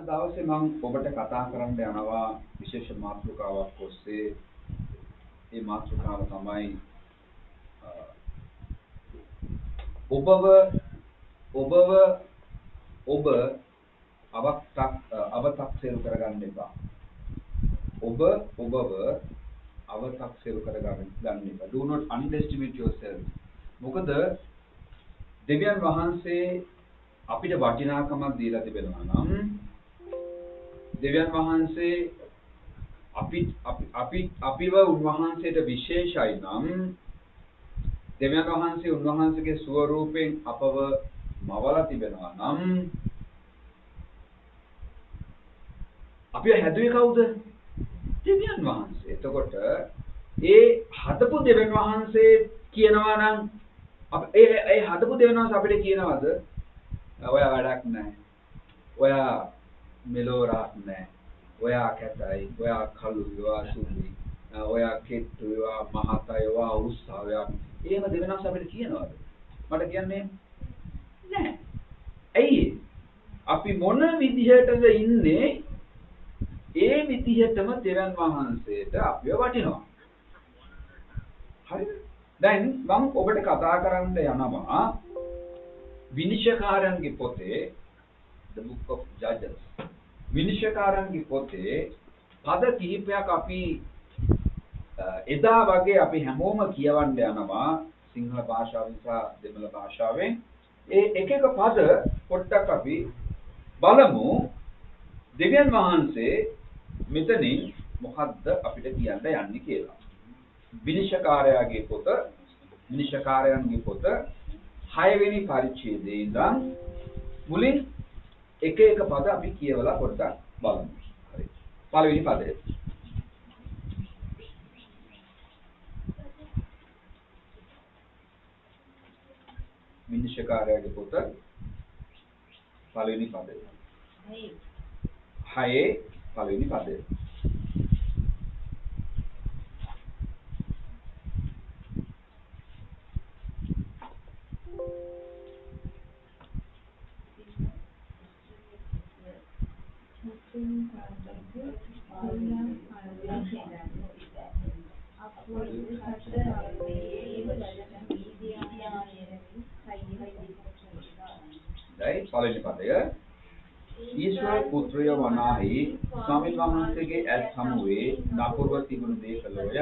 දවසේ මම ඔබට කතා කරන්න යනවා විශේෂ මාතෘකාවක් ඔස්සේ. මේ මාතෘකාව තමයි ඔබ අව탁සේරු කරගන්න එපා. ඔබව අව탁සේරු කරගන්න එපා. Do not underestimate yourself. මොකද දෙවියන් වහන්සේ අපිට වටිනාකමක් දීලා තිබෙනවා නම් දෙවියන් වහන්සේ අපිව උන්වහන්සේට විශේෂයි නම් දෙවියන් වහන්සේ උන්වහන්සේගේ ස්වරූපයෙන් අපව මවලා තිබෙනවා නම් අපි හැදුවේ කවුද? දෙවියන් වහන්සේ. එතකොට ඒ හදපු දෙවියන් වහන්සේ කියනවා නම් ඒ හදපු දෙවියන් වහන්සේ අපිට කියනවාද ඔයා වැඩක් නැහැ. ඔයා මෙලෝරක් නැහැ. ඔයා කැතයි. ඔයා කළුයි. ඔයා සුළුයි. ඔයා කෙට්ටු. ඔයා මහතයි. ඔයා උස්සයි. ඔයා එහෙම දෙවියන් වහන්සේ අපිට කියනවාද? මට කියන්නේ නැහැ. ඇයි? අපි මොන විදිහටද ඉන්නේ? ඒ විදිහටම දෙවියන් වහන්සේට අපිව වටිනවා. හරිද? දැන් මම ඔබට කතා කරන්න යනවා විනිශ්චයකාරයන්ගේ පොතේ The Book of Judges. විනිශ්චයකාරයන්ගේ පොතේ පද කිහිපයක් අපි එදා වගේ අපි හැමෝම කියවන්න යනවා සිංහල භාෂාවෙන් සහ දෙමළ භාෂාවෙන්. ඒ එක එක පද පොඩ්ඩක් අපි බලමු. දෙවියන් වහන්සේ මෙතනින් මොකද්ද අපිට කියන්න යන්නේ කියලා. විනිශ්චයකාරයාගේ පොත, විනිශ්චයකාරයන්ගේ පොත 6 වෙනි පරිච්ඡේදයේ ඉඳන් මුලින් එක එක පද අපි කියවලා පොඩ්ඩක් බලමු. හරි. පළවෙනි පදය. විනිශ්චයකාරයාගේ පොත පළවෙනි පදය. 6 පළවෙනි පදය. පළවෙනි පදය. ඊශ්වර පුත්‍රය වනාහි ස්වාමීන් වහන්සේගේ ඇස් හමුවේ නපුරව තිබුණු දේ කළෝය.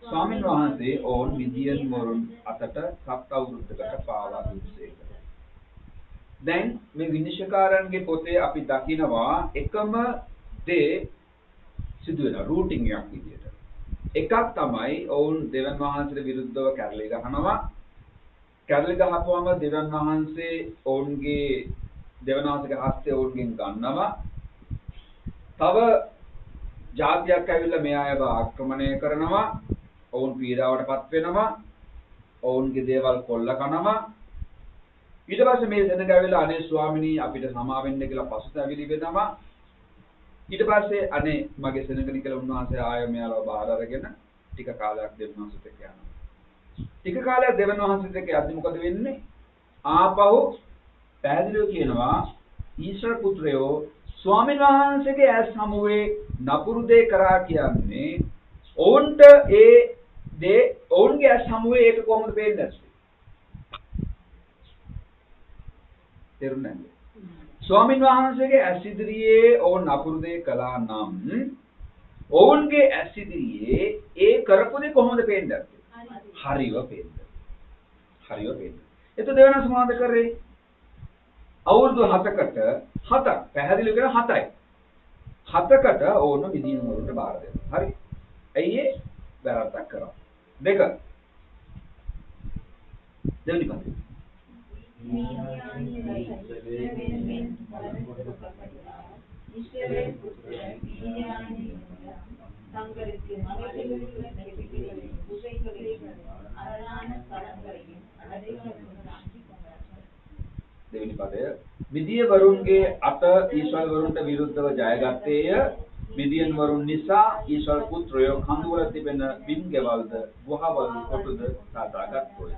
ස්වාමීන් වහන්සේ ඕන් මිදියන් වරුන් අතට 7 අවුරුද්දකට පාවා දුන්සේක. දැන් මේ විනිශ්චයකාරයන්ගේ පොතේ අපි දකිනවා එකම දේ සිදු වෙන රූටින් එකක් විදියට. එකක් තමයි ඔවුන් දෙවියන් වහන්සේට විරුද්ධව කැරලි ගහනවා. කැරලි ගහපුවම දෙවියන් වහන්සේ ඔවුන්ගේ දෙවියන්වහන්සේගේ හස්තය ඔවුන්ගෙන් ගන්නවා. තව ජාතියක් ඇවිල්ලා මේ අයව ආක්‍රමණය කරනවා. ඔවුන් පීඩාවටපත් වෙනවා. ඔවුන්ගේ දේවල් කොල්ල කනවා. ඊට පස්සේ මේ සෙනඟ ඇවිල්ලා අනේ ස්වාමිනී අපිට සමා වෙන්න කියලා පසුතැවිලි වෙනවා. ඊට පස්සේ අනේ මගේ සෙනඟනි කියලා උන්වහන්සේ ආයෙ මෙයාලව බාර අරගෙන ටික කාලයක් දෙවියන්වහන්සේට යනවා. ටික කාලයක් දෙවියන්වහන්සේට යද්දි මොකද වෙන්නේ? ආපහු පැහැදිලිව කියනවා ඊශ්වර පුත්‍රයෝ ස්වාමීන් වහන්සේගේ ඇස් හමුවේ නපුරු දේ කරා කියන්නේ ඔවුන්ට ඒ දේ ඔවුන්ගේ ඇස් හමුවේ ඒක කොහොමද පේන්නේ? තේරුණාද? ස්වාමීන් වහන්සේගේ ඇස් ඉදිරියේ ඔවුන් නපුරු දේ කළා නම් ඔවුන්ගේ ඇස් ඉදිරියේ ඒ කරපු දේ කොහොමද පේන්නේ? හරිව පේන්නේ. හරිව පේන්නේ. එතකොට දෙවන සමාද කරේ අවුරුදු 7කට 7ක් පැහැදිලි කරන 7යි. 7කට ඕන මිදින් වලට බාර දෙනවා. හරි. ඇයි ඒ වැරද්දක් කරා. දෙක. දෙවෙනි පද. දෙවෙනි පදය මිදිය වරුන්ගේ අත ඊශ්වර වරුන්ට විරුද්ධව ජයගත්තේය. මිදියන් වරුන් නිසා ඊශ්වර පුත්‍රයෝ කඳුවල තිබෙන බිම්ගෙවල්ද ගුහවල් කොටුද සාදාගත්තෝය.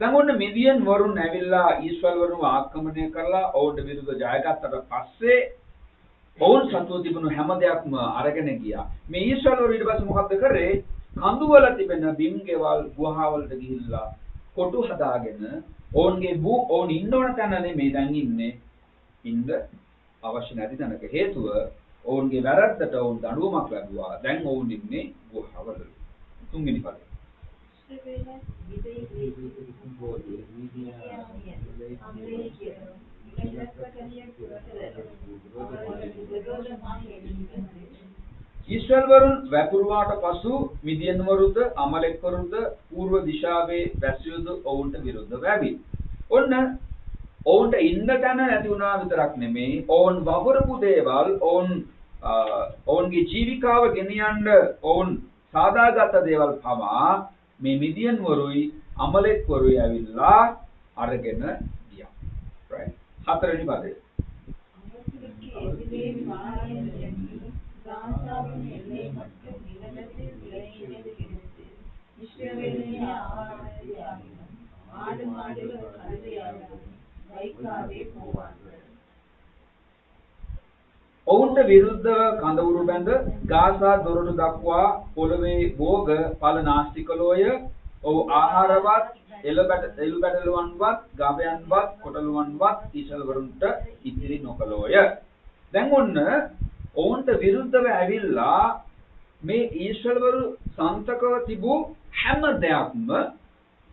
දැන් ඔන්න මිදියන් වරුන් ඇවිල්ලා ඊශ්වර වරුන් ආක්‍රමණය කරලා ඔවුන්ට විරුද්ධව ජයගත්තට පස්සේ ඔවුන් සතුව තිබුණු හැම දෙයක්ම අරගෙන ගියා. මේ ඊශ්‍රායල් ඊට පස්සේ මොකද කරේ? කඳු වල තිබෙන බිම් ගෙවල් ගුහාවලට ගිහිල්ලා කොටු හදාගෙන ඔවුන් ඉන්න ඕන තැන නෙමෙයි දැන් ඉන්නේ. ඉන්න අවශ්‍ය නැති තැනක. හේතුව ඔවුන්ගේ වැරද්දට ඔවුන් දඬුවමක් ලැබුවා. දැන් ඔවුන් ඉන්නේ ගුහාවල. තුන්වෙනි පදේ. ඊශ්‍රායල් වරුන් වැපුරුවාට පසු මිදියන් වරුද අමලෙක් වරුද පූර්ව දිශාවේ වැසියුද ඔවුන්ට විරුද්ධව ඇවිත්. ඔන්න ඔවුන්ට ඉන්න තැන නැති වුණා විතරක් නෙමෙයි ඔවුන් වපුරපු දේවල් ඔවුන්ගේ ජීවිකාව ගෙනියන්න ඔවුන් සාදාගත් දේවල් පවා මේ මිදියන් වරුයි අමලෙක් වරුයි ඇවිල්ලා අරගෙන ගියා. right. හතරවෙනි පදේ. ඔවුන්ට විරුද්ධව කඳවුරු බැඳ ගාසා දොරටු දක්වා පොළවේ භෝග ඵල නාස්ති කළෝය. ඔව් ආහාරවත් එළු බැටළුවන්වත් ගවයන්වත් කොටළුවන්වත් ඊශ්‍රායල් වරුන්ට ඉතිරි නොකළෝය. දැන් ඔන්න ඔවුන්ට විරුද්ධව ඇවිල්ලා මේ ඊශ්‍රායල් වරු සන්තකව තිබූ හැම දෙයක්ම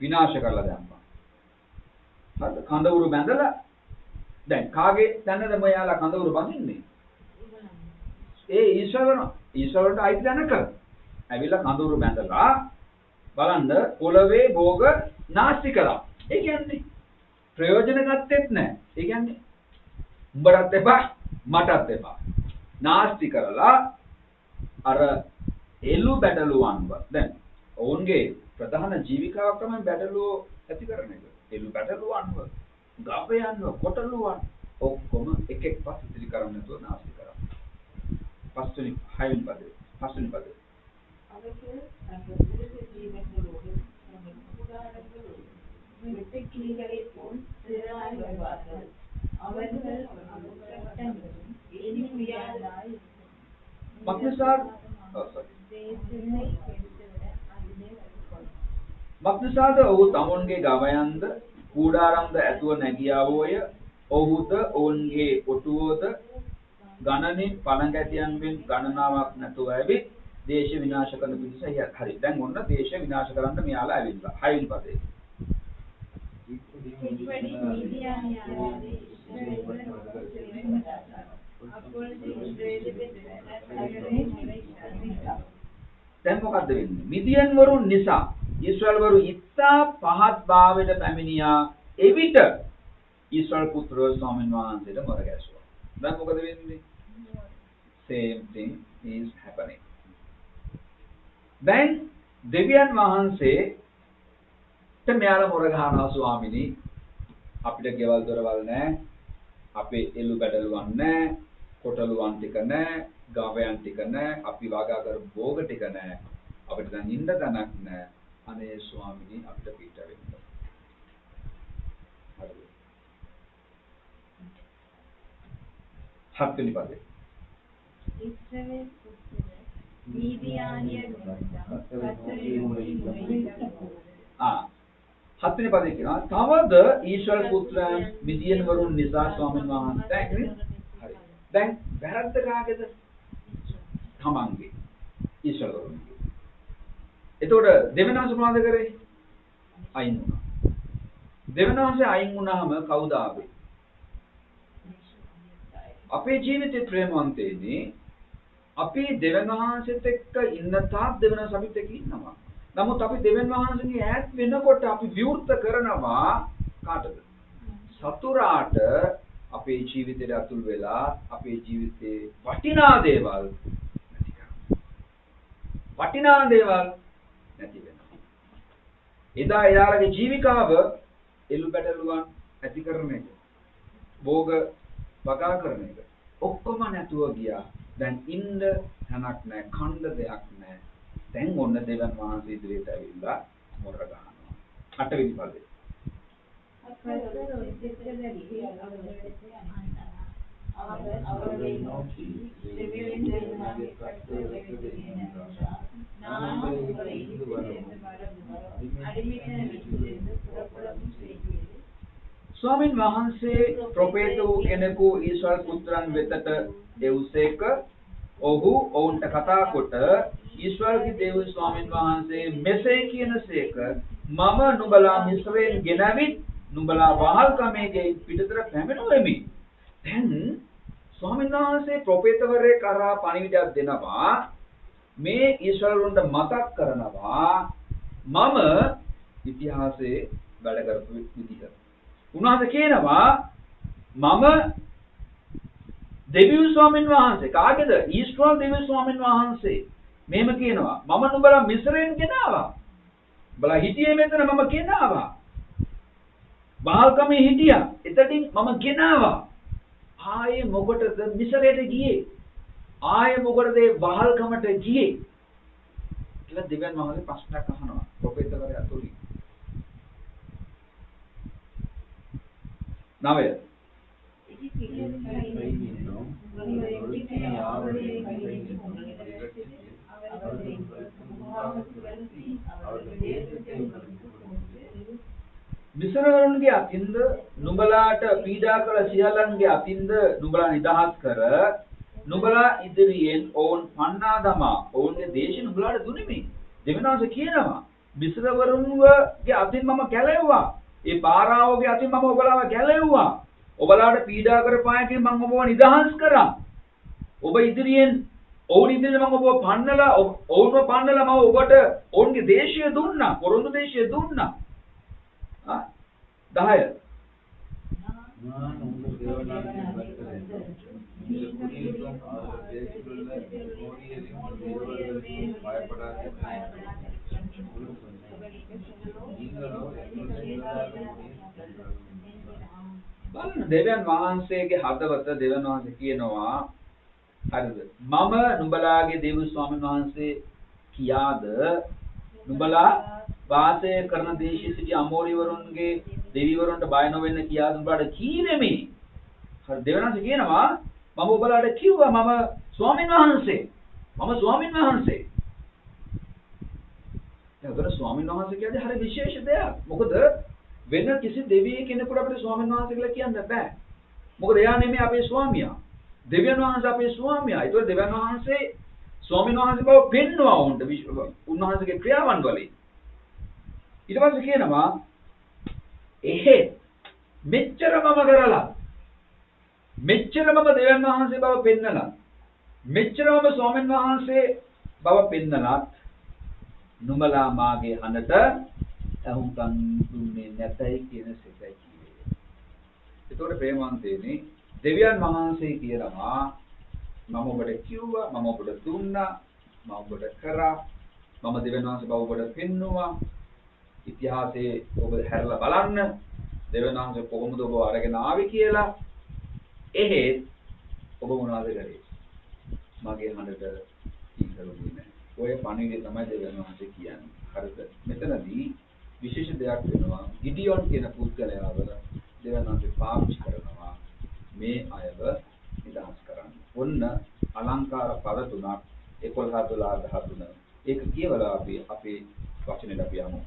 විනාශ කරලා දැම්මා. හරිද? කඳවුරු බැඳලා දැන් කාගේ තැනද මෙයාලා කඳවුරු බඳින්නේ? ඒ ඊශ්‍රායලට අයිති තැනක. ඇවිල්ලා කඳවුරු බැඳලා බලන්න පොළවේ භෝග නාස්ති කළා. ඒ කියන්නේ ප්‍රයෝජන ගත්තෙත් නැහැ. ඒ කියන්නේ උඹටත් එපා මටත් එපා. නාස්ති කරලා අර එළු බැටළුවන්ව දැන් ඔවුන්ගේ ප්‍රධාන ජීවිකාවක් තමයි බැටළුවෝ ඇති කරන එක. එළු බැටළුවන්ව ගවයන්ව කොටළුවන් ඔක්කොම එක එක පස් ඉතිරි කරන්න නැතුව නාස්ති කරා. පස්වෙනි හයවෙනි පදේ. පස්වෙනි පදේ. මක්නිසාද ඔහු තමුන්ගේ ගවයන්ද කූඩාරම්ද ඇතුව නැගියාවෝය. ඔහුද ඔවුන්ගේ ඔටුවෝද ගණනින් පණ ගැටියන්ගෙන් ගණනාවක් නැතුව ඇවිත් දේශ විනාශ කරන පිණිස හරි. දැන් ඔන්න දේශ විනාශ කරන්න මෙයාලා ඇවිල්ලා. 6 වෙනි පදේ. දැන් මොකද්ද වෙන්නේ? මිදියන් වරුන් නිසා ඊශ්‍රායල් වරු ඉතා පහත් භාවයට පැමිණියා. එවිට ඊශ්‍රායල් පුත්‍රයෝ ස්වාමීන් වහන්සේට මර ගැසුවා. දැන් මොකද වෙන්නේ? Same thing is happening. දැන් දෙවියන් වහන්සේට මෙයාලා මොර ගහනවා ස්වාමිනී අපිට ගෙවල් දොරවල් නැහැ. අපේ එළු බැටළුවන් නැහැ. කොටළුවන් ටික නැහැ. ගවයන් ටික නැහැ. අපි වගා කරපු භෝග ටික නැහැ. අපිට දැන් ඉන්න තැනක් නැහැ. අනේ ස්වාමිනී අපිට පිට වෙන්න. හරිද? හත්වෙනි පදේ. ඉස්රායල් මීදියානිය හත්වෙනි පදේ කියනවා තවද ඊශ්‍රායල් පුත්‍රයන් මිදියන් වරුන් නිසා ස්වාමීන් වහන්සේ හරි. දැන් වැරද්ද කාගේද? තමන්ගේ. ඊශ්‍රායල් වරුන්ගේ. එතකොට දෙවියන්වහන්සේ මොනවද කරේ? අයින් වුණා. දෙවියන්වහන්සේ අයින් වුණාම කවුද ආවේ? අපේ ජීවිතේ ප්‍රේමවන්තේනි අපි දෙවියන්වහන්සේත් එක්ක ඉන්න තාක් දෙවියන්වහන්සේ අපිත් එක්ක ඉන්නවා. නමුත් අපි දෙවියන්වහන්සේගේ ඈත් වෙනකොට අපි විවෘත කරනවා කාටද? සතුරාට අපේ ජීවිතයට අතුල් වෙලා අපේ ජීවිතේ වටිනා දේවල් නැති කරනවා. වටිනා දේවල් නැති වෙනවා. එදා එයාලගේ ජීවිකාව එළු බැටළුවන් ඇති කරන එක. භෝග වගා කරන එක. ඔක්කොම නැතුව ගියා. දැන් ඉන්න තැනක් නැහැ, කන්න දෙයක් නැහැ. දැන් ඔන්න දෙවියන් වහන්සේ ඉදිරියට ඇවිල්ලා මොර ගන්නවා. 8 වෙනි පදේ. அவர்களை நோக்கி செவிலின் தேவனாகிய கர்த்தர் வெளிப்படுத்தின என்றார். நான் உங்களை இருந்து வரவும் அடிமையான வீட்டிலிருந்து புறப்படவும் செய்கிறேன். ස්වාමින් වහන්සේ ප්‍රොෆේතු කෙනෙකු ඊශ්වර පුත්‍රයන් වෙතට එව්සේක. ඔහු ඔවුන්ට කතා කොට ඊශ්වරගේ දේව ස්වාමින් වහන්සේ මෙසේ කියනසේක, මම නුඹලා මිස්රයෙන් ගෙනවිත් නුඹලා වහල්කමේ පිටතට පැමිණුවෙමි. දැන් ස්වාමීන් වහන්සේ ප්‍රොෆේතවරේ කරා පණිවිඩයක් දෙනවා. මේ ඊශ්වරවරුන්ට මතක් කරනවා මම ඉතිහාසයේ වැඩ කරපු විදිහ. උන්වහන්සේ කියනවා මම දෙවියන් ස්වාමීන් වහන්සේ කාගේද? ඊශ්වර දෙවියන් ස්වාමීන් වහන්සේ මෙහෙම කියනවා මම නුඹලා මිස්රයෙන් ගෙනාවා. බලා හිටියේ මෙතන මම ගෙනාවා. බාල්කමේ හිටියා. එතනින් මම ගෙනාවා. ආයේ මොකටද මිස්රයට ගියේ? ආයේ මොකටද බාල්කමට ගියේ? කියලා දෙවියන් වහන්සේ ප්‍රශ්නයක් අහනවා ප්‍රොෆෙසර්වරයා තුලින්. නවය මිස්රවරුන්ගේ අතින්ද නුඹලාට පීඩා කළ සියල්ලන්ගේ අතින්ද නුඹලා නිදහස් කර නුඹලා ඉදිරියෙන් ඔවුන් පන්නා දමා ඔවුන්ගේ දේශය නුඹලාට දුනිමි. දෙවියන්වහන්සේ කියනවා මිස්රවරුන්ගේ අතින් මම ගැලෙව්වා. ඒ පාරාවෝගේ අතින් මම ඔබලාව ගැලෙව්වා. ඔබලාට පීඩා කරපායකින් මම ඔබව නිදහස් කරා. ඔබ ඉදිරියෙන් ඔවුන් ඉදිරියෙන් මම ඔබව පන්නලා ඔවුන්ව පන්නලා මම ඔබට ඔවුන්ගේ දේශය දුන්නා. පොරොන්දු දේශය දුන්නා. 10 நான் உங்கள் தேவனாகிய கர்த்தர் நீங்கள் குடியிருக்கும் தேசத்திலுள்ள கோடியரையும் தேவர்களையும் பயப்படாதீர்கள் என்று சொன்னேன். நீங்களோ බලන්න දෙවියන් වහන්සේගේ හදවත දෙවියන් වහන්සේ කියනවා හරිද මම නුඹලාගේ දේව ස්වාමීන් වහන්සේ කියාද නුඹලා වාසය කරන දේශයේ සිටි අමෝරිවරුන්ගේ දෙවිවරුන්ට බය නොවෙන්න කියාද නුඹලාට කීනෙමි. හරි දෙවියන් වහන්සේ කියනවා මම ඔබලාට කිව්වා මම ස්වාමීන් වහන්සේ. එතකොට ස්වාමීන් වහන්සේ කියන්නේ හරි විශේෂ දෙයක්. මොකද වෙන කිසි දෙවියෙක් කෙනෙකුට අපිට ස්වාමීන් වහන්සේ කියලා කියන්න බෑ. මොකද එයා නෙමෙයි අපේ ස්වාමියා. දෙවියන් වහන්සේ අපේ ස්වාමියා. ඒතකොට දෙවියන් වහන්සේ ස්වාමීන් වහන්සේ බව පෙන්වනවා උන්ට උන්වහන්සේගේ ක්‍රියාවන් වලින්. ඊට පස්සේ කියනවා එහෙ මෙච්චර මම කරලා මෙච්චර මම දෙවියන් වහන්සේ බව පෙන්නලා මෙච්චර මම ස්වාමීන් වහන්සේ බව පෙන්නලත් නුඹලා මාගේ හඬට අහුම්කම් දුන්නේ නැතයි කියන සෙටයි කියේ. ඒතකොට ප්‍රේමවන්තයනි දෙවියන් වහන්සේ කියනවා මම ඔබට කිව්වා මම ඔබට දුන්නා මම ඔබට කරා මම දෙවියන් වහන්සේ බව ඔබට පෙන්නුවා. ඉතිහාසයේ ඔබ හැරලා බලන්න දෙවියන් වහන්සේ කොහොමද ඔබ අරගෙන ආවේ කියලා. එහෙත් ඔබ මොනවද කරේ? මගේ හඬට කීකරුනේ නැහැ. ඔය පණිවිඩය තමයි දෙවියන් වහන්සේ කියන්නේ. හරිද? මෙතනදී විශේෂ දෙයක් වෙනවා. ගිඩියොන් කියන පුද්ගලයාව දෙවියන් වහන්සේ පාවිච්චි කරනවා මේ අයව නිදහස් කරන්න. ඔන්න අලංකාර පද තුනක් 11 12 13. ඒක කියවලා අපි අපේ වචනෙට අපි යමු.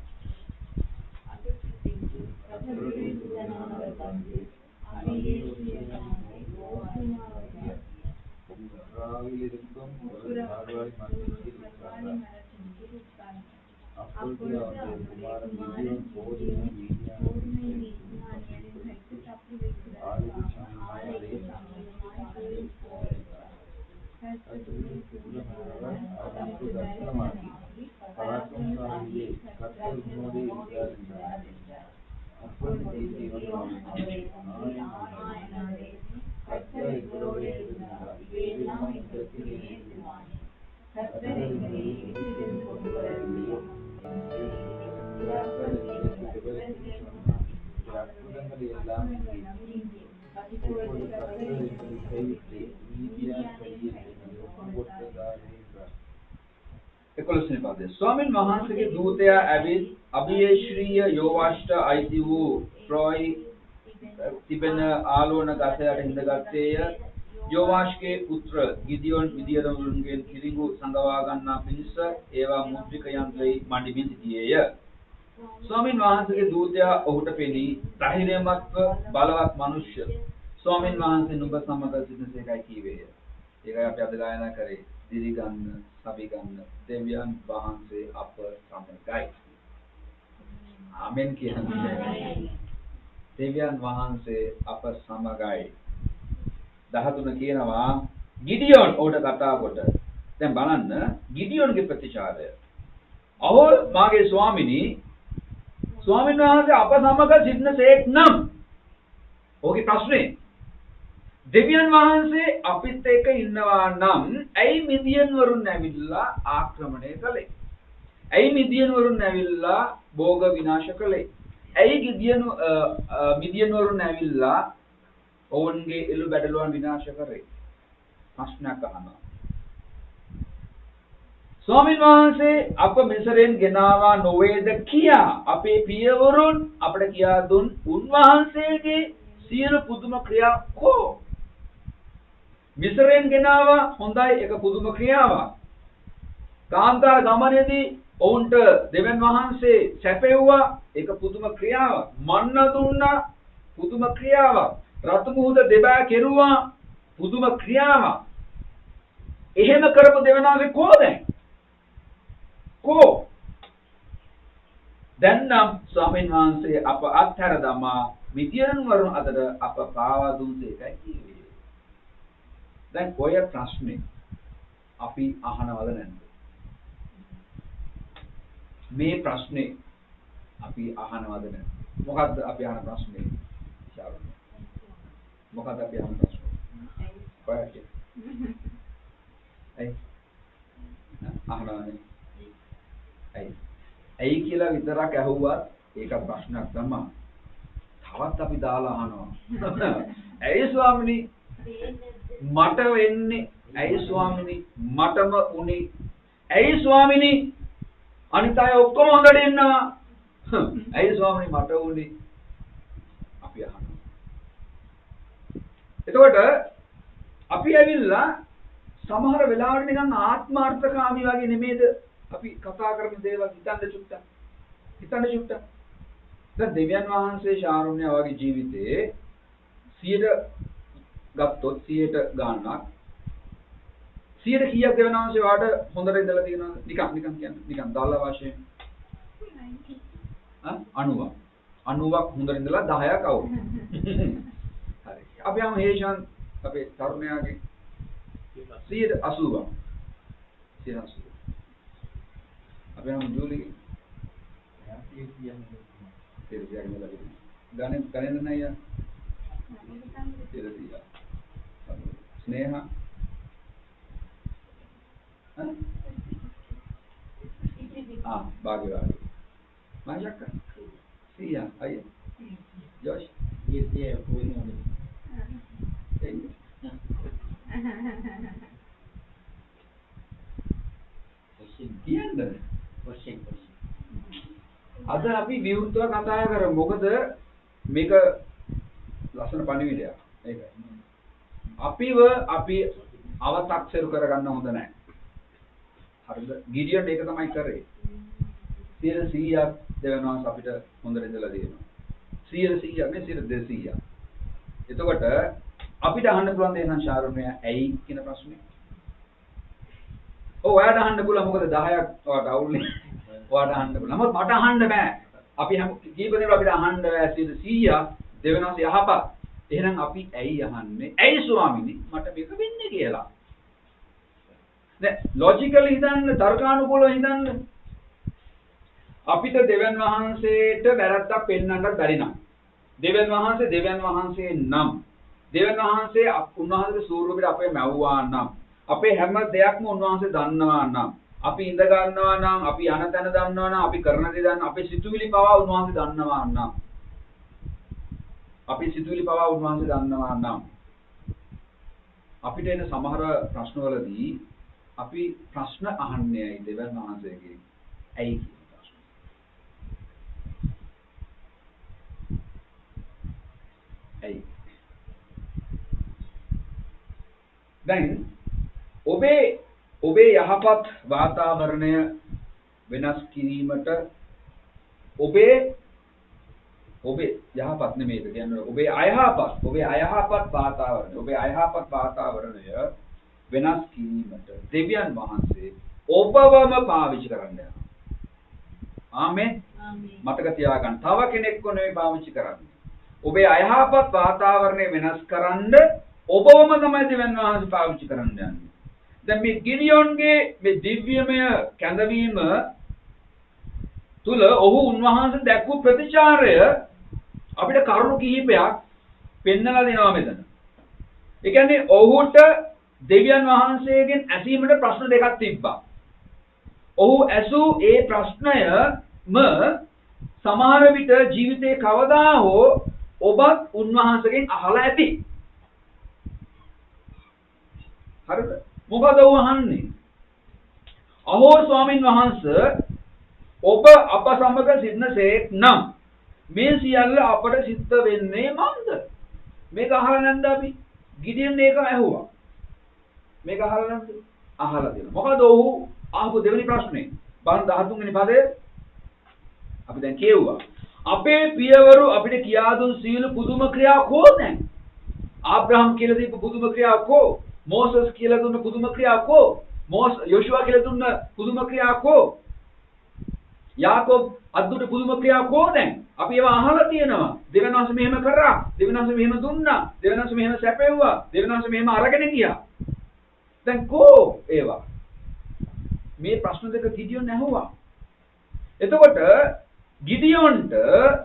அப்பொழுது அவருடைய குமாரன் கிதியோன் போரிலும் அவனுக்கு தர்சனமாகி பராக்கிரமசாலியே கர்த்தர் உன்னோடு இருக்கிறார் என்றார். அப்பொழுது கிதியோன் கர்த்தர் எங்களோடு இருக்கிறார். எல்லாம் எங்களுக்கு கர்த்தர் எங்களை எதிர்த்து கொண்டு வரவில்லையோ அற்புதங்களை எல்லாம் இப்பொழுது கர்த்தர் எங்களை கைவிட்டு நீதியான கையில் எங்களை ஒப்புக்கொடுத்ததாக என்றார். 11 පදය. ස්වාමින් වහන්සේගේ දූතයා ඇවිත් අභියශ්‍රීය යෝවාෂ්ට අයිති වූ ට්‍රොයි තිබෙන ආලෝන ගසයට හිඳගත්තේය. योवाश के पुत्र गिदियोन मिदियनवरुන්ගෙන් කිරිඟු සංගවා ගන්නා පිණිස ඒවා මුද්‍රික යන්ත්‍රයේ මඩිමින් සිටියේය. ස්වාමීන් වහන්සේගේ දූතයා ඔහුට පෙනී ධෛර්යමත්ව බලවත් මිනිස්ය ස්වාමීන් වහන්සේ නුඹ සමග සිටිනසේකයි කීවේය. ඒකයි අපි අද ගායනා කරේ. දිරි ගන්න, සබි ගන්න දෙවියන් වහන්සේ අප සමගයි. ආමෙන් කියන්නේ. දෙවියන් වහන්සේ අප සමගයි. 13 කියනවා ගිඩියෝන් උඩ කතා කොට. දැන් බලන්න ගිඩියෝන්ගේ ප්‍රතිචාරය. අවල් මාගේ ස්වාමිනී ස්වාමීන් වහන්සේ අප සමග සිටිනසේක් නම් ඔහුගේ ප්‍රශ්නේ දෙවියන් වහන්සේ අපිත් එක්ක ඉන්නවා නම් ඇයි මිදියන් වරුන් ඇවිල්ලා ආක්‍රමණය කළේ? ඇයි මිදියන් වරුන් ඇවිල්ලා භෝග විනාශ කළේ? ඇයි මිදියන් වරුන් ඇවිල්ලා ඔවුන්ගේ එළු බැටළුවන් විනාශ කරේ? ප්‍රශ්නයක් අහනවා. ස්වාමීන් වහන්සේ අප මිසරෙන් ගෙනාවා නොවේද කියා අපේ පියවරුන් අපට කියා දුන් උන්වහන්සේගේ සියලු පුදුම ක්‍රියා කෝ? මිසරෙන් ගෙනාවා හොඳයි ඒක පුදුම ක්‍රියාවක්. කාන්තාර ගමනේදී ඔවුන්ට දෙවියන් වහන්සේ සැපෙව්වා ඒක පුදුම ක්‍රියාවක්. මන්න දුන්නා පුදුම ක්‍රියාවක්. රතු මුහුද දෙබෑ කෙරුවා පුදුම ක්‍රියාවක්. එහෙම කරපු දෙවියන් වහන්සේ කෝ දැන්? කෝ? දැන් නම් ස්වාමීන් වහන්සේ අප අත්හැර දමා මිදියන් වරුන් අතර අප පාවා දුන්සේකයි කිව්වේ. දැන් ඔය ප්‍රශ්නේ අපි අහනවද නැද්ද? මේ ප්‍රශ්නේ අපි අහනවද නැද්ද? මොකද්ද අපි අහන ප්‍රශ්නේ? ශාරුණ. මොකද්ද අපි අහන ප්‍රශ්නේ? කොහොමද? අහනවනේ. ඇයි කියලා විතරක් ඇහුවත් ඒක ප්‍රශ්නයක් තමයි. තවත් අපි දාලා අහනවා. ඇයි ස්වාමිනී මට වෙන්නේ? ඇයි ස්වාමිනී මටම උනේ? ඇයි ස්වාමිනී අනිත් අය ඔක්කොම හොඳට ඉන්නවා? ඇයි ස්වාමිනී මට උනේ? අපි අහනවා. එතකොට අපි ඇවිල්ලා සමහර වෙලාවට නිකන් ආත්මාර්ථකාමී වගේ නෙමෙයිද අපි කතා කරන දේවල් හිතන්න චුට්ටක්. දැන් දෙවියන් වහන්සේ ශාරුණ්‍ය වගේ ජීවිතේ 100 ගත්තොත් 100ට ගානක් 100ට කීයක් දෙවියන් වහන්සේ වාට හොඳට ඉඳලා තියෙනවද? නිකන් කියන්නේ නිකන් දාලා වශයෙන් 90ක් හොඳට ඉඳලා 10ක් අවුල්. හරි. අපි යමු හේෂන් අපේ තරුණයාගේ 180ක්. 180. අපි යමු ජූලිගේ. ගණන් නෑ. स्नेहा भाग्यवादी माशक्का सिया आइए जोश ये कोई नहीं අද අපි විවෘතව කතා කරමු. මොකද මේක ලස්සන පණිවිඩයක්. ඒකයි. අපි අව탁සරු කරගන්න හොඳ නැහැ. හරිද? ගිඩියන් ඒක තමයි කරේ. 100ක් දෙවනවාස් අපිට හොඳට ඉඳලා දෙනවා. 100ක් නේ 200ක්. එතකොට අපිට අහන්න පුළුවන් දේ නම් ශාරුණ්‍ය ඇයි කියන ප්‍රශ්නේ. ඔයාලට අහන්න පුළුවන් මොකද 10ක් ඔයාලට අවුල්නේ. ඔයාලට අහන්න පුළුවන්. නමුත් මට අහන්න බෑ. අපි හැම කීප දෙනෙක් අපිට අහන්න බෑ 100ක් දෙවනවාස් යහපත්. එහෙනම් අපි ඇයි අහන්නේ? ඇයි ස්වාමීනි මට මේක වෙන්නේ කියලා. දැන් ලොජිකලි හිතන්න, තර්කානුකූලව හිතන්න. අපිට දෙවියන් වහන්සේට වැරද්දක් පෙන්වන්නත් බැරි නම්. දෙවියන් වහන්සේ නම්. දෙවියන් වහන්සේ උන්වහන්සේගේ ස්වරූපෙට අපේ මැව්වා නම්. අපේ හැම දෙයක්ම උන්වහන්සේ දන්නවා නම්. අපි ඉඳ ගන්නවා නම්, අපි යන තැන දන්නවා නම්, අපි කරන දේ දන්නවා, අපේ සිතුවිලි පවා උන්වහන්සේ දන්නවා නම්. අපි සිතුවිලි පවා උන්වහන්සේ දන්නවා නම් අපිට එන සමහර ප්‍රශ්නවලදී අපි ප්‍රශ්න අහන්නේ ඇයි දෙවියන් වහන්සේගෙන්? ඇයි කියන ප්‍රශ්න. ඇයි? දැන් ඔබේ යහපත් වාතාවරණය වෙනස් කිරීමට ඔබේ යහපත් නෙමෙයිද කියන්නේ ඔබේ අයහපත් වාතාවරණය වෙනස් කිරීමට දෙවියන් වහන්සේ ඔබවම පාවිච්චි කරන්න යනවා. ආමෙන්. මතක තියාගන්න. තව කෙනෙක්ව නෙවෙයි පාවිච්චි කරන්නේ. ඔබේ අයහපත් වාතාවරණය වෙනස් කරන්න ඔබවම තමයි දෙවියන් වහන්සේ පාවිච්චි කරන්න යන්නේ. දැන් මේ ගිඩියොන්ගේ මේ දිව්‍යමය කැඳවීම තුල ඔහු උන්වහන්සේ දැක්වූ ප්‍රතිචාරය අපිට කරුණු කිහිපයක් පෙන්වලා දෙනවා මෙතන. ඒ කියන්නේ ඔහුට දෙවියන් වහන්සේගෙන් ඇසීමට ප්‍රශ්න දෙකක් තිබ්බා. ඔහු ඇසූ ඒ ප්‍රශ්නයම සමහර විට ජීවිතේ කවදා හෝ ඔබත් උන්වහන්සේගෙන් අහලා ඇති. හරිද? මොකද ඔහු අහන්නේ? අහෝ ස්වාමින් වහන්සේ ඔබ අප සමග සිටිනසේක් නම් මේ සියල්ල අපට සිද්ධ වෙන්නේ මන්ද? මේක අහලා නැන්ද අපි? ගිඩියන් මේක ඇහුවා. මේක අහලා නැන්ද? අහලා දෙනවා. මොකද ඔහු අහපු දෙවෙනි ප්‍රශ්නේ. බලන්න 13 වෙනි පදය අපි දැන් කියුවා. අපේ පියවරු අපිට කියා දුන් සීල පුදුම ක්‍රියා කෝ දැන්? ආබ්‍රහම් කියලා දීපු පුදුම ක්‍රියා කෝ? මෝසස් කියලා දුන්න පුදුම ක්‍රියා කෝ? යෝෂුවා කියලා දුන්න පුදුම ක්‍රියා කෝ? යාකෝබ් අද්දුට පුදුම ක්‍රියා කෝ දැන්? අපි ඒවා අහලා තියෙනවා. දෙවියන් වහන්සේ මෙහෙම කරා. දෙවියන් වහන්සේ මෙහෙම දුන්නා. දෙවියන් වහන්සේ මෙහෙම සැපෙව්වා. දෙවියන් වහන්සේ මෙහෙම අරගෙන ගියා. දැන් කෝ ඒවා? මේ ප්‍රශ්න දෙක ගිඩියොන් ඇහුවා. එතකොට ගිඩියොන්ට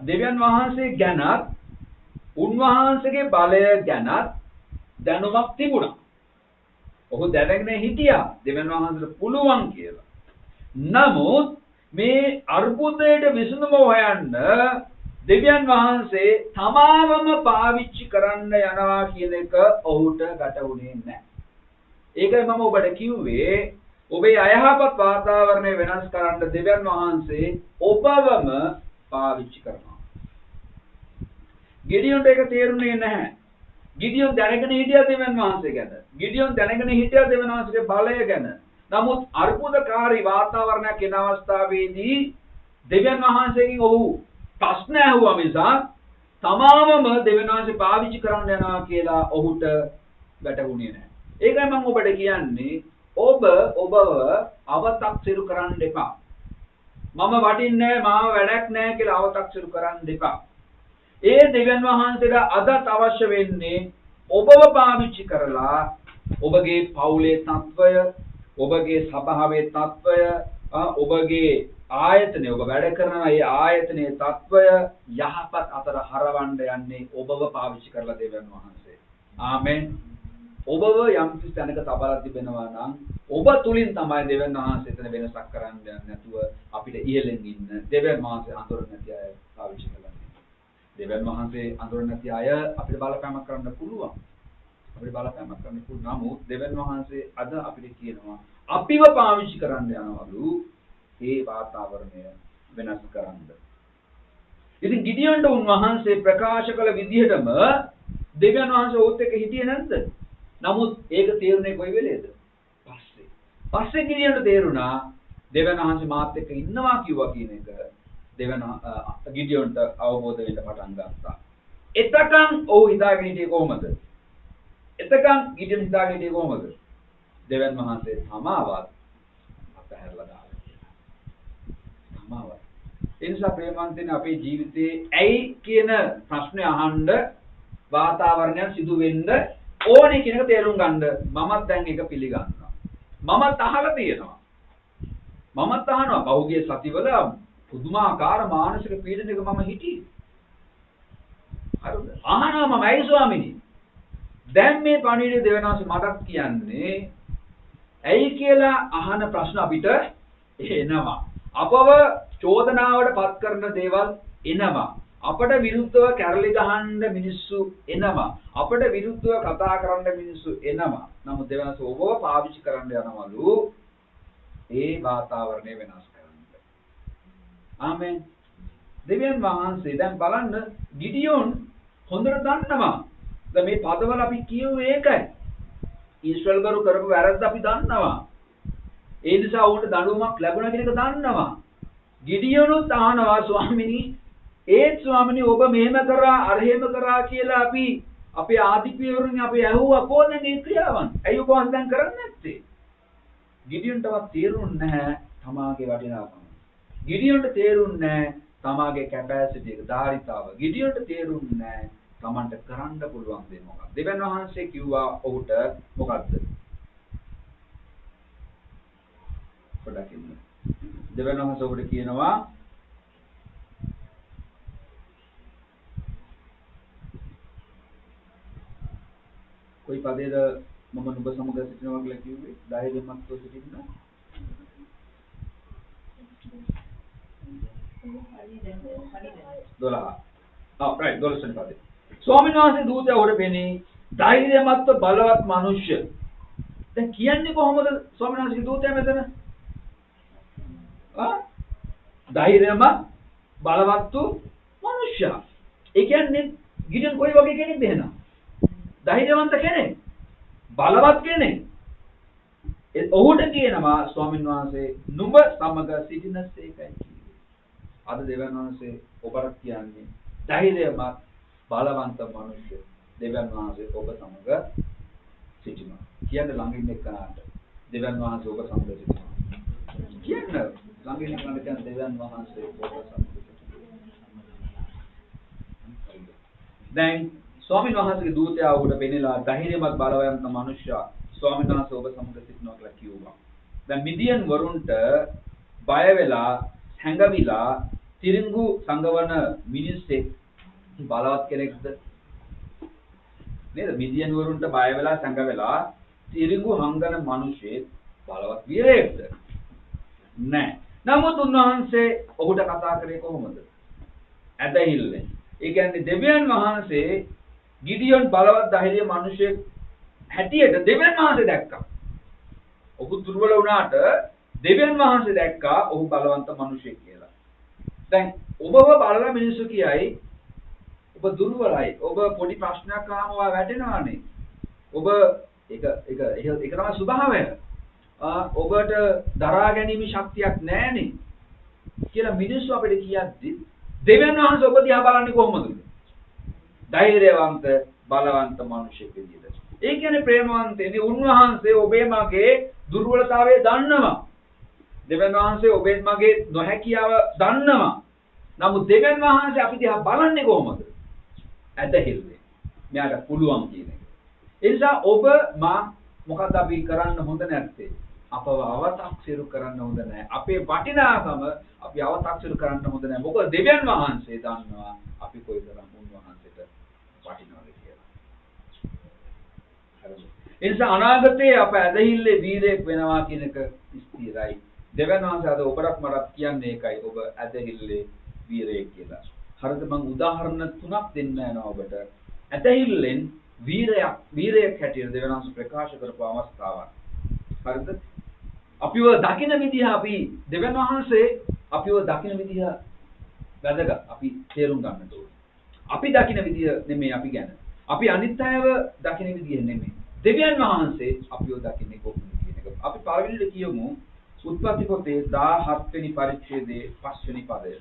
දෙවියන් වහන්සේ ගැනත් උන්වහන්සේගේ බලය ගැනත් දැනුමක් තිබුණා. ඔහු දැනගෙන හිටියා දෙවියන් වහන්සේට පුළුවන් කියලා. නමුත් මේ අර්බුදයට විසඳුම හොයන්න දෙවියන් වහන්සේ තමාවම පාවිච්චි කරන්න යනවා කියන එක ඔහුට ගැටුනේ නැහැ. ඒකයි මම ඔබට කිව්වේ ඔබේ අයහපත් වාතාවරණය වෙනස් කරන්න දෙවියන් වහන්සේ ඔබවම පාවිච්චි කරනවා. ගිඩියොන්ට ඒක තේරුනේ නැහැ. ගිඩියොන් දැනගෙන හිටියා දෙවියන් වහන්සේ ගැන. ගිඩියොන් දැනගෙන හිටියා දෙවියන් වහන්සේගේ බලය ගැන. නමුත් අර්බුදකාරී වාතාවරණයක් එන අවස්ථාවේදී දෙවියන් වහන්සේගෙන් ඔහු ප්‍රශ්න ඇහුවා මිසක් තමාවම දෙවියන් වහන්සේ පාවිච්චි කරන්න යනවා කියලා ඔහුට වැටහුණේ නැහැ. ඒකයි මම ඔබට කියන්නේ ඔබව අව탁සිරු කරන්න එපා. මම වටින්නේ නැහැ, මාව වැඩක් නැහැ කියලා අව탁සිරු කරන්න එපා. ඒ දෙවියන් වහන්සේට අදත් අවශ්‍ය වෙන්නේ ඔබව පාවිච්චි කරලා ඔබගේ පවුලේ තත්වය, ඔබගේ සභාවේ තත්වය, ඔබගේ ආයතනය, ඔබ වැඩ කරන ඒ ආයතනයේ තත්වය යහපත් අතර හරවන්න යන්නේ ඔබව පාවිච්චි කරලා දෙවියන් වහන්සේ. ආමෙන්. ඔබව යම් කිසි තැනක තබලා තිබෙනවා නම් ඔබ තුලින් තමයි දෙවියන් වහන්සේ එතන වෙනසක් කරන්න යන්නේ නැතුව අපිට ඉහළින් ඉන්න දෙවියන් වහන්සේ අඳුරන්නේ නැති අය පාවිච්චි කරලා. දෙවියන් වහන්සේ අඳුරන්නේ නැති අය අපිට බලපෑමක් කරන්න පුළුවන්. නමුත් දෙවියන් වහන්සේ අද අපිට කියනවා අපිව පාවිච්චි කරන්න යනවලු ඒ වාතාවරණය වෙනස් කරන්න. ඉතින් ගිඩියොන්ට උන්වහන්සේ ප්‍රකාශ කළ විදිහටම දෙවියන් වහන්සේ ඕත් එක්ක හිටියේ නැද්ද? නමුත් ඒක තේරුනේ කොයි වෙලේද? පස්සේ ගිඩියොන්ට තේරුණා දෙවියන් වහන්සේ මාත් එක්ක ඉන්නවා කිව්වා කියන එක ගිඩියොන්ට අවබෝධ වෙන්න පටන් ගත්තා. එතකන් ඔහු හිතාගෙන හිටියේ කොහොමද? ගිඩියොන් හිතාගෙන හිටියේ කොහොමද? දෙවියන් වහන්සේ තමාවත් අතහැරලා දාලා කියලා. තමාවත්. ඒ නිසා ප්‍රේමන්තනේ අපේ ජීවිතේ ඇයි කියන ප්‍රශ්නේ අහන්න වාතාවරණයක් සිදු වෙන්න ඕනේ කියන එක තේරුම් ගන්න මමත් දැන් ඒක පිළිගන්නවා. මමත් අහලා තියෙනවා. මමත් අහනවා පහුගිය සතිවල පුදුමාකාර මානසික පීඩනයක මම හිටියේ. හරිද? අහනවා මම ඇයි ස්වාමිනී? දැන් මේ පණිවිඩය දෙවනාසි මටත් කියන්නේ ඇයි කියලා අහන ප්‍රශ්න අපිට එනවා. අපව චෝදනාවට පත් කරන දේවල් එනවා. අපට විරුද්ධව කැරලි ගහන්න මිනිස්සු එනවා. අපට විරුද්ධව කතා කරන්න මිනිස්සු එනවා. නමුත් දෙවනාසි ඔබව පාවිච්චි කරන්න යනවලු ඒ වාතාවරණය වෙනස් කරන්න. ආමෙන්. දෙවියන් වහන්සේ දැන් බලන්න ගිඩියොන් හොඳට දන්නවා. දැන් මේ පදවල අපි කියුවේ ඒකයි. ඊශ්‍රායල් ගරු කරපු වැරද්ද අපි දන්නවා. ඒ නිසා උන්ට දඬුවමක් ලැබුණා කියන එක දන්නවා. ගිඩියනුත් අහනවා ස්වාමිනී ඒත් ස්වාමිනී ඔබ මෙහෙම කරා අර එහෙම කරා කියලා අපි අපේ ආදිපියවරුන් අපි ඇහුවා කොහොමද මේ ක්‍රියාවන්? ඇයි ඔබ දැන් කරන්නේ නැත්තේ? ගිඩියන්ටවත් තේරුන්නේ නැහැ තමාගේ වටිනාකම. ගිඩියන්ට තේරුන්නේ නැහැ තමාගේ කැපැසිටි එක ධාරිතාව. ගිඩියන්ට තේරුන්නේ නැහැ තමන්ට කරන්න පුළුවන් දේ මොකක්ද? දෙවියන් වහන්සේ කිව්වා ඔහුට මොකද්ද? පොඩ්ඩක් ඉන්න. දෙවියන් වහන්සේ ඔහුට කියනවා කොයි පදේද මම නුඹ සමග සිටිනවා කියලා කිව්වේ? ධෛර්යමත්ව සිටින්න. right 12 පදේ. ස්වාමීන් වහන්සේ දූතයා උඩ පෙනී ධෛර්යමත්ව බලවත් මිනිස්ය. දැන් කියන්නේ කොහොමද ස්වාමීන් වහන්සේගේ දූතයා මෙතන? ධෛර්යමත් බලවත් මිනිස්යා. ඒ කියන්නේ ගිඩන් කොයි වගේ කෙනෙක්ද එහෙනම්? ධෛර්යවන්ත කෙනෙක්. බලවත් කෙනෙක්. ඔහුට කියනවා ස්වාමීන් වහන්සේ නුඹ සමග සිටිනසේකයි කියන්නේ. අද දෙවියන් වහන්සේ ඔබට කියන්නේ ධෛර්යමත් බලවන්ත මිනිස්සු. දෙවියන් වහන්සේ ඔබ සමග සිටිනවා. කියන්නේ ළඟින් එක්කනට දෙවියන් වහන්සේ ඔබ සමග සිටිනවා. කියන්නේ ළඟින් එක්කනට කියන්නේ දෙවියන් වහන්සේ ඔබ සමග සිටිනවා. දැන් ස්වාමීන් වහන්සේගේ දූතයා උඩ පෙනෙලා ධෛර්යමත් බලවන්ත මිනිසයා ස්වාමීන් වහන්සේ ඔබ සමග සිටිනවා කියලා කිව්වා. දැන් මිදියන් වරුන්ට බය වෙලා හැඟවිලා තිරිඟු සංගවන මිනිස්සෙක් බලවත් කෙනෙක්ද? නේද? මිදියන් වරුන්ට බය වෙලා සංගවෙලා තිරිඟු හංගන මිනිස්සෙක් බලවත් වීරයෙක්ද? නැහැ. නමුත් උන්වහන්සේ ඔහුට කතා කරේ කොහොමද? ඇදහිල්ලෙන්. ඒ කියන්නේ දෙවියන් වහන්සේ ගිඩියන් බලවත් ධෛර්ය මිනිසෙක් හැටියට දෙවියන් වහන්සේ දැක්කා. ඔහු දුර්වල වුණාට දෙවියන් වහන්සේ දැක්කා ඔහු බලවන්ත මිනිසෙක් කියලා. දැන් ඔබව බලලා මිනිස්සු කියයි ඔබ දුර්වලයි. ඔබ පොඩි ප්‍රශ්නයක් අහම ඔයා වැටෙනවානේ. ඔබ ඒක තමයි ස්වභාවය. ඔබට දරා ගැනීම ශක්තියක් නැහැනේ කියලා මිනිස්සු අපිට කියද්දි දෙවියන් වහන්සේ ඔබ දිහා බලන්නේ කොහොමද? ධෛර්යවන්ත බලවන්ත මිනිසෙක් විදියට. ඒ කියන්නේ ප්‍රේමවන්තනේ උන්වහන්සේ ඔබේ මගේ දුර්වලතාවය දන්නවා. දෙවියන් වහන්සේ ඔබේ මගේ නොහැකියාව දන්නවා. නමුත් දෙවියන් වහන්සේ අපි දිහා බලන්නේ කොහොමද? ඇදහිල්ලේ. මෙයාට පුළුවන් කියන එක. ඒ නිසා ඔබ මා මොකක්ද අපි කරන්න හොඳ නැත්තේ? අපව අව탁සිරු කරන්න හොඳ නැහැ. අපේ වටිනාකම අපි අව탁සිරු කරන්න හොඳ නැහැ. මොකද දෙවියන් වහන්සේ දන්නවා අපි කොයිතරම් උන්වහන්සේට වටිනවද කියලා. හරිද? ඒ නිසා අනාගතයේ අප ඇදහිල්ලේ වීරයෙක් වෙනවා කියන එක ස්ථිරයි. දෙවියන් වහන්සේ අද ඔබට මටත් කියන්නේ ඒකයි. ඔබ ඇදහිල්ලේ වීරයෙක් කියලා. හරිද? මම උදාහරණ 3ක් දෙන්න යනවා ඔබට. ඇදහිල්ලෙන් වීරයෙක් හැටියට දෙවියන් වහන්සේ ප්‍රකාශ කරපු අවස්ථාවක්. හරිද? අපිව දකින විදිහ අපි දෙවියන් වහන්සේ අපිව දකින විදිහ වැදගත්. අපි තේරුම් ගන්නට ඕනේ. අපි දකින විදිහ නෙමෙයි අපි ගැන. අපි අනිත් අයව දකින විදිහ නෙමෙයි. දෙවියන් වහන්සේ අපිව දකින්නේ කොහොමද කියන එක. අපි පළවෙනිට කියමු උත්පත්ති පොතේ 17 වෙනි පරිච්ඡේදයේ 5 වෙනි පදය.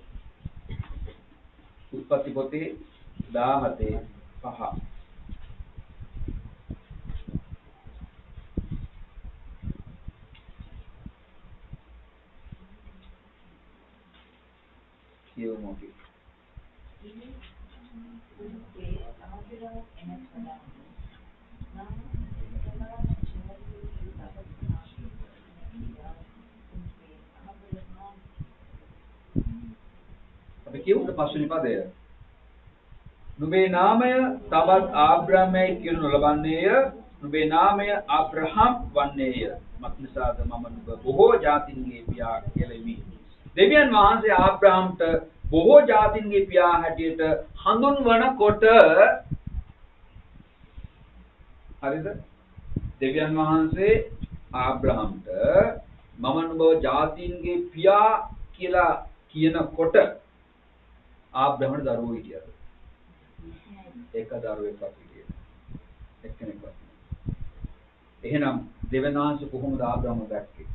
උත්පත්ති පොතේ 17 5. කියමු අපි. අපි කියමු පස්වෙනි පදය. නුඹේ නාමය තවත් ආබ්‍රහමයි කියනු නොලබන්නේය. නුඹේ නාමය ආබ්‍රහම් වන්නේය. මක්නිසාද මම නුඹ බොහෝ ජාතින්ගේ පියා කෙලෙමි. දෙවියන් වහන්සේ ආබ්‍රහම්ට බොහෝ ජාතින්ගේ පියා හැටියට හඳුන්වනකොට හරිද? දෙවියන් වහන්සේ ආබ්‍රහම්ට මම නුඹ ජාතින්ගේ පියා කියලා කියනකොට ආබ්‍රහම්ට දරුවෝ හිටියද? එක දරුවෙක්වත් හිටියේ. එක්කෙනෙක්වත්. එහෙනම් දෙවියන් වහන්සේ කොහොමද ආබ්‍රහම දැක්කේ?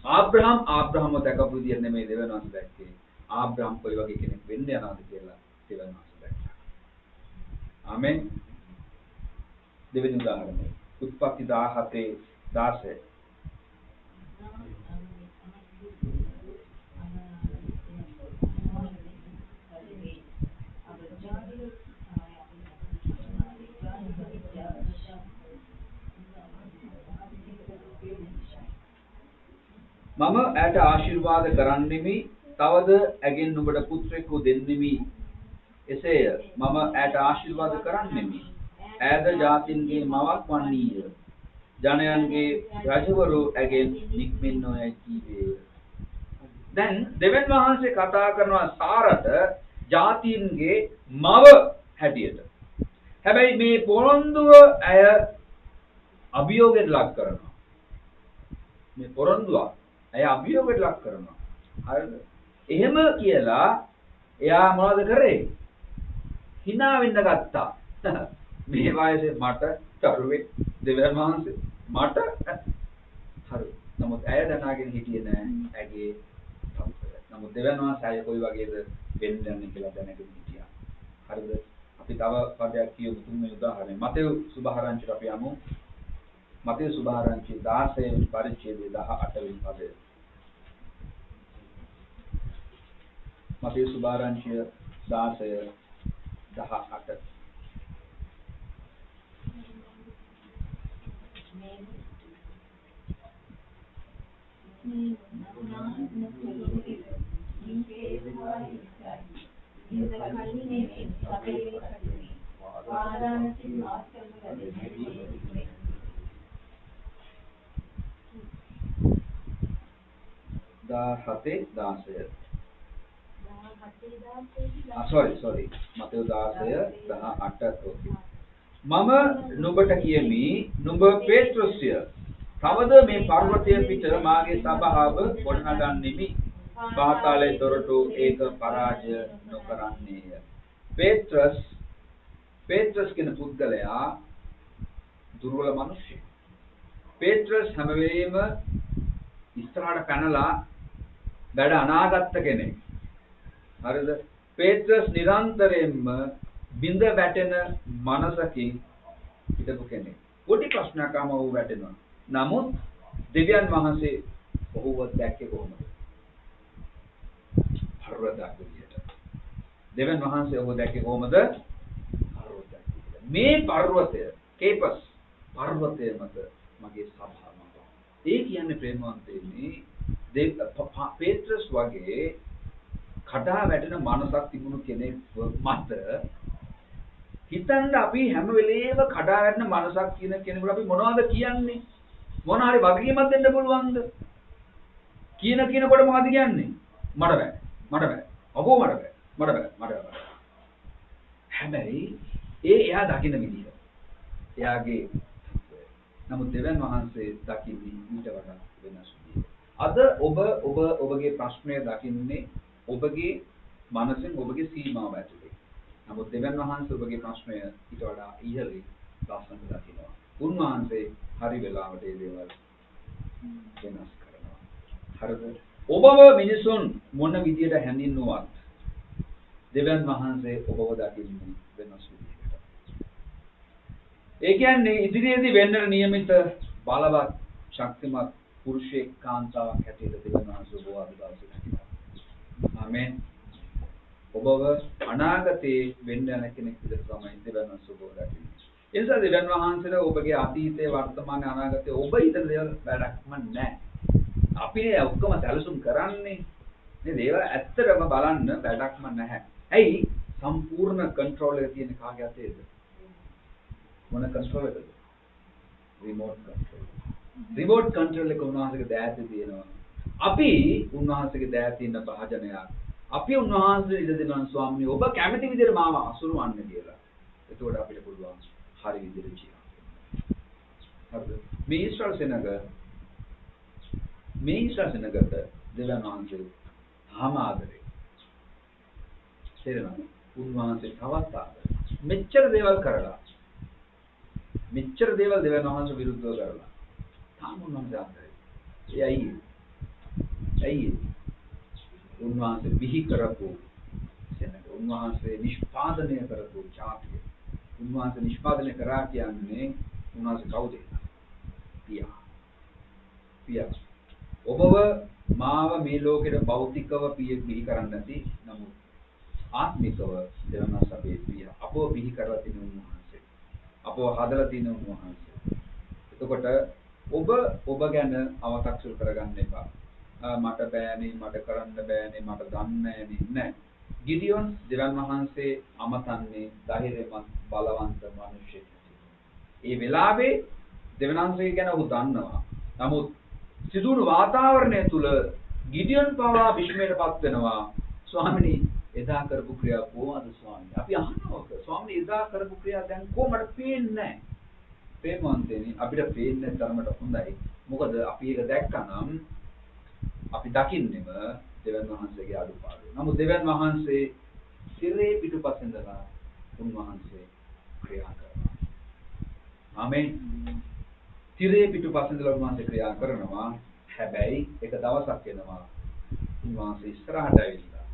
ආබ්‍රහම දැකපු විදිය නෙමෙයි දෙවියන් වහන්සේ දැක්කේ. ආබ්‍රහම් කොයි වගේ කෙනෙක් වෙන්න යනවාද කියලා දෙවියන් වහන්සේ දැක්කා. ආමෙන්. දෙවෙනි උදාහරණය. උත්පත්ති 17:16. මම ඇයට ආශිර්වාද කරන්නෙමි, තවද ඇගෙන් නුඹට පුත්‍රයෙකු දෙන්නෙමි. එසේය මම ඇයට ආශිර්වාද කරන්නෙමි. ඈද ජාතින්ගේ මවක් වන්නීය. ජනයන්ගේ රජවරු ඇගෙන් නික්මෙන්නෝයයි කීවේය. දැන් දෙවියන් වහන්සේ කතා කරනවා සාරට ජාතින්ගේ මව හැටියට. හැබැයි මේ පොරොන්දුව ඇය අභියෝගයට ලක් කරනවා. මේ පොරොන්දුව ඇය අභියෝගයට ලක් කරනවා. හරිද? එහෙම කියලා එයා මොනවද කරේ? hina වෙන්න ගත්තා. මේ වයසේ මට දරුවෙක් දෙවියන් වහන්සේ මට හරි. නමුත් ඇය දැනගෙන හිටියේ නෑ ඇගේ තත්ත්වය. නමුත් දෙවියන් වහන්සේ ඇය කොයි වගේද වෙන්න යන්නේ කියලා දැනගෙන හිටියා. හරිද? අපි තව පදයක් කියමු තුන්වෙනි උදාහරණය. මතෙව් සුභාරංචිට අපි යමු. මතෙව් සුභාරංචි 16 වෙනි පරිච්ඡේදයේ 18 වෙනි පදය. මතෙව් සුභාරංචිය 16:18. sorry Matthew 16:18. මම නුඹට කියමි නුඹ පේත්‍රස්ය. තවද මේ පර්වතය පිට මාගේ සභාව ගොඩනගන්නෙමි. පාතාලයේ දොරටු ඒක පරාජය නොකරන්නේය. පේත්‍රස් කියන පුද්ගලයා දුර්වල මිනිහෙක්. පේත්‍රස් හැම වෙලෙම ඉස්සරහට පැනලා වැඩ අනාගත කෙනෙක්. හරිද? පේත්‍රස් නිරන්තරයෙන්ම බිඳ වැටෙන මනසකින් හිටපු කෙනෙක්. පොඩි ප්‍රශ්නයක් ආවම ਉਹ වැටෙනවා. නමුත් දෙවියන් වහන්සේ ඔහුව දැක්කේ කොහොමද? පර්වතයක් විදියට. දෙවියන් වහන්සේ ඔහුව දැක්කේ කොහොමද? පර්වතයක් විදියට. මේ පර්වතය කේපස් පර්වතය මත මගේ සභාව මත. ඒ කියන්නේ ප්‍රේමවන්තයනි පේත්‍රස් වගේ කඩා වැටෙන මනසක් තිබුණු කෙනෙක් මත හිතන්න අපි හැම වෙලේම කඩා වැටෙන මනසක් කියන කෙනෙකුට අපි මොනවද කියන්නේ? මොන හරි වගකීමක් දෙන්න පුළුවන්ද? කියනකොට මොකද කියන්නේ? මට බෑ. අපෝ මට බෑ. හැබැයි එයා දකින්න විදිය. එයාගේ නමුත් දෙවියන් වහන්සේ දකින්නේ ඊට වඩා වෙනස් විදියට. අද ඔබගේ ප්‍රශ්නය දකින්නේ ඔබගේ මනසෙන් ඔබගේ සීමාව ඇතුලේ. නමුත් දෙවියන් වහන්සේ ඔබගේ ප්‍රශ්නය ඊට වඩා ඉහළින් ලස්සනට දකිනවා. උන්වහන්සේ හරි වෙලාවට ඒ දේවල් වෙනස් කරනවා. හරිද? ඔබව මිනිසුන් මොන විදියට හැඳින්නුවත් දෙවියන් වහන්සේ ඔබව දකින්නේ වෙනස් විදියකට. ඒ කියන්නේ ඉදිරියේදී වෙන්න නියමිත බලවත් ශක්තිමත් පුරුෂයෙක් කාන්තාවක් හැටියට දෙවියන් වහන්සේ ඔබව අදවසේ දකිනවා. ආමෙන්. ඔබව අනාගතේ වෙන්න යන කෙනෙක් විදිහට තමයි දෙවියන් වහන්සේ ඔබව දකින්නේ. ඒ නිසා දෙවියන් වහන්සේට ඔබගේ අතීතයේ වර්තමානයේ අනාගතයේ ඔබ හිතන දේවල් වැඩක්ම නැහැ. අපි ඔක්කොම සැලසුම් කරන්නේ මේ දේවල් ඇත්තටම බලන්න වැඩක්ම නැහැ. ඇයි? සම්පූර්ණ කන්ට්‍රෝල් එක තියෙන කාගේ අතේද? මොන කන්ට්‍රෝල් එකද? Remote control. රිමෝට් කන්ට්‍රෝල් එක උන්වහන්සේගේ දෑතේ තියෙනවා. අපි උන්වහන්සේගේ දෑතේ ඉන්න භාජනයක්. අපි උන්වහන්සේ ඉඳ දෙනවා ස්වාමීනි ඔබ කැමති විදිහට මාව අසුරවන්න කියලා. එතකොට අපිට පුළුවන් හරි විදිහට ජීවත් වෙන්න. හරිද? මේ ඊශ්වර සෙනගට දෙවියන් වහන්සේ හැම ආදරේ. තේරෙනවද? උන්වහන්සේ තවත් ආදරේ. මෙච්චර දේවල් කරලා මෙච්චර දේවල් දෙවියන් වහන්සේ විරුද්ධව කරලා. තාම උන්වහන්සේ ආදරේ. ඒ ඇයි? උන්වහන්සේ බිහි කරපු සෙනඟ උන්වහන්සේ නිෂ්පාදනය කරපු ඡාතිය. උන්වහන්සේ නිෂ්පාදනය කරා කියන්නේ උන්වහන්සේ කවුද? පියා. ඔබව මාව මේ ලෝකෙට භෞතිකව බිහි කරන්නේ නැති නමුත් ආත්මිකව දෙවන සබේ පියා. අපව බිහි කරලා තියෙන උන්වහන්සේ. අපව හදලා තියෙන උන්වහන්සේ. එතකොට ඔබ ගැන අව탁සුරු කරගන්න එපා. මට බෑනේ, මට කරන්න බෑනේ, මට දන්නේ නෑ. ගිඩියොන් දෙවන් වහන්සේ අමතන්නේ ධෛර්යමත් බලවන්ත මිනිසෙක්. ඒ වෙලාවේ දෙවන් වහන්සේ ගැන ඔහු දන්නවා. නමුත් සිදුවුණු වාතාවරණය තුල ගිඩියොන් පවා විශ්මයටපත් වෙනවා. ස්වාමිනී එදා කරපු ක්‍රියා කොහොමද ස්වාමීනි? අපි අහනවා ස්වාමීනි එදා කරපු ක්‍රියා දැන් කොහොමද පේන්නේ නැහැ. ප්‍රේමවන්තයනි අපිට පේන්නේ තරමට හොඳයි. මොකද අපි ඒක දැක්කනම් අපි දකින්නෙම දෙවන් වහන්සේගේ අඩුපාඩු. නමුත් දෙවන් වහන්සේ සිරේ පිටුපසින්දලා උන්වහන්සේ ක්‍රියා කරනවා. ආමෙන්. සිරේ පිටුපසින්දලා උන්වහන්සේ ක්‍රියා කරනවා. හැබැයි එක දවසක් එනවා උන්වහන්සේ ඉස්සරහට ඇවිල්ලා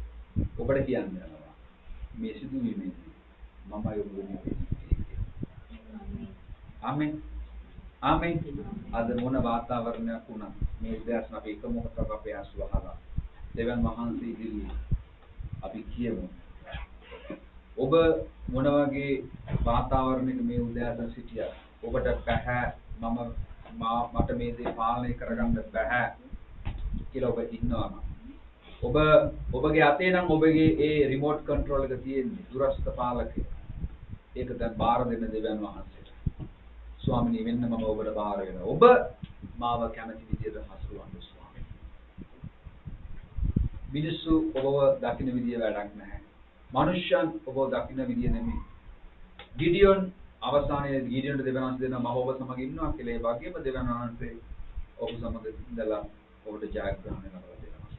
ඔබට කියන්න යනවා මේ සිදුවීමේදී මමයි ඔබ වෙන්නේ. ආමෙන්. අද මොන වාතාවරණයක් වුණත් මේ දැස්න අපි එක මොහොතක් අපේ අසුව අහලා දෙවන් වහන්සේ ඉදිරියේ අපි කියමු ඔබ මොන වගේ වාතාවරණයක මේ උදෑසන සිටියා ඔබට බෑ මට මේ දේ පාලනය කරගන්න බෑ කියලා ඔබ ඉන්නවා. ඔබගේ අතේ නම් ඔබගේ ඒ රිමෝට් කන්ට්‍රෝල් එක තියෙන්නේ දුරස්ත පාලකය. ඒක දැන් බාර දෙන්න දෙවන් වහන්සේට. ස්වාමිනී වෙන්න මම ඔබට බාර වෙනවා. ඔබ මාව කැමති විදියට හසුරවන්න ස්වාමීනි. මිනිස්සු ඔබව දකින්න විදිය වැඩක් නැහැ. මනුෂ්‍යයන් ඔබව දකින්න විදිය නෙමෙයි. ගිඩියොන් අවසානයේ ගිඩියොන්ට දෙවන් වහන්සේ දෙනවා මම ඔබ සමග ඉන්නවා කියලා. ඒ වගේම දෙවන් වහන්සේ ඔබ සමග ඉඳලා ඔබට ජයග්‍රහණය ලබා දෙනවා.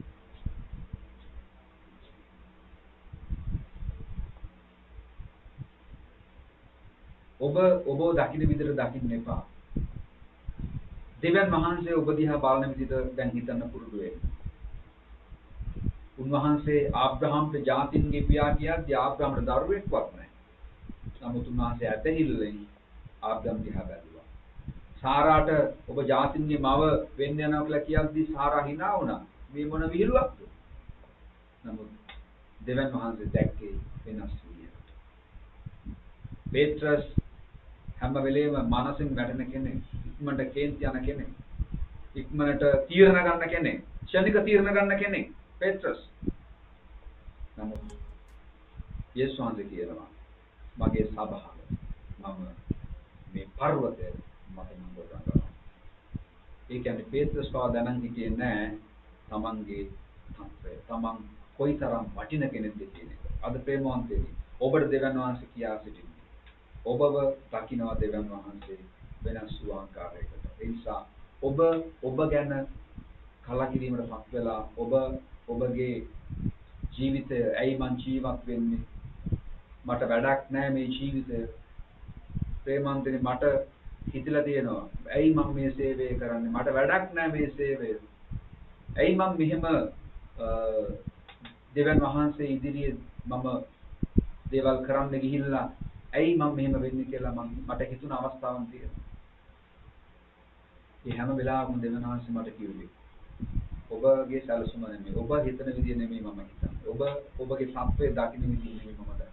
ඔබ දකින්න විදිහට දකින්න එපා. දෙවියන් වහන්සේ ඔබ දිහා බලන විදිහට දැන් හිතන්න පුරුදු වෙන්න. උන්වහන්සේ ආබ්‍රහම්ට ජාතින්ගේ පියා කියද්දී ආබ්‍රහම්ට දරුවෙක්වත් නැහැ. නමුත් උන්වහන්සේ ඇදහිල්ලෙන් ආබ්‍රහම් දිහා බැලුවා. සාරාට ඔබ ජාතින්ගේ මව වෙන්න යනවා කියලා කියද්දී සාරා hina වුණා. මේ මොන විහිළුවක්ද? නමුත් දෙවියන් වහන්සේ දැක්කේ වෙනස් විදිහකට. පේත්‍රස් හැම වෙලේම මානසින් වැටෙන කෙනෙක්, ඉක්මනට කේන්ති යන කෙනෙක්, ඉක්මනට තීරණ ගන්න කෙනෙක්, ක්ෂණික තීරණ ගන්න කෙනෙක් පේත්‍රස්. නමුත් යේසුස් වහන්සේ කියනවා මගේ සභාව මම මේ පර්වතය මත මම ගොඩනගනවා. ඒ කියන්නේ පේත්‍රස් පවා දැනන් හිටියේ නැහැ තමන්ගේ තත්ත්වය. තමන් කොයිතරම් වටින කෙනෙක්ද කියන එක. අද ප්‍රේමවන්තයනි ඔබට දෙවන් වහන්සේ කියා සිටිනවා. ඔබව දකින්නවා දෙවන් වහන්සේ වෙනස් වූ ආකාරයකට. ඒ නිසා ඔබ ගැන කලකිරීමටපත් වෙලා ඔබගේ ජීවිතය ඇයි මං ජීවත් වෙන්නේ? මට වැඩක් නැහැ මේ ජීවිතය. ප්‍රේමන්තනේ මට හිතලා තියෙනවා. ඇයි මම මේ සේවය කරන්නේ? මට වැඩක් නැහැ මේ සේවය. ඇයි මම මෙහෙම දෙවන් වහන්සේ ඉදිරියේ මම දේවල් කරන්න ගිහිල්ලා ඇයි මම මෙහෙම වෙන්නේ කියලා මට හිතුණ අවස්ථාවක් තියෙනවා. ඒ හැම වෙලාවකම දෙවන් වහන්සේ මට කිව්වේ ඔබගේ සැලසුම නෙමෙයි. ඔබ හිතන විදිය නෙමෙයි මම හිතන්නේ. ඔබගේ සත්‍යය දකින්න විදිය නෙමෙයි මම දකින්නේ.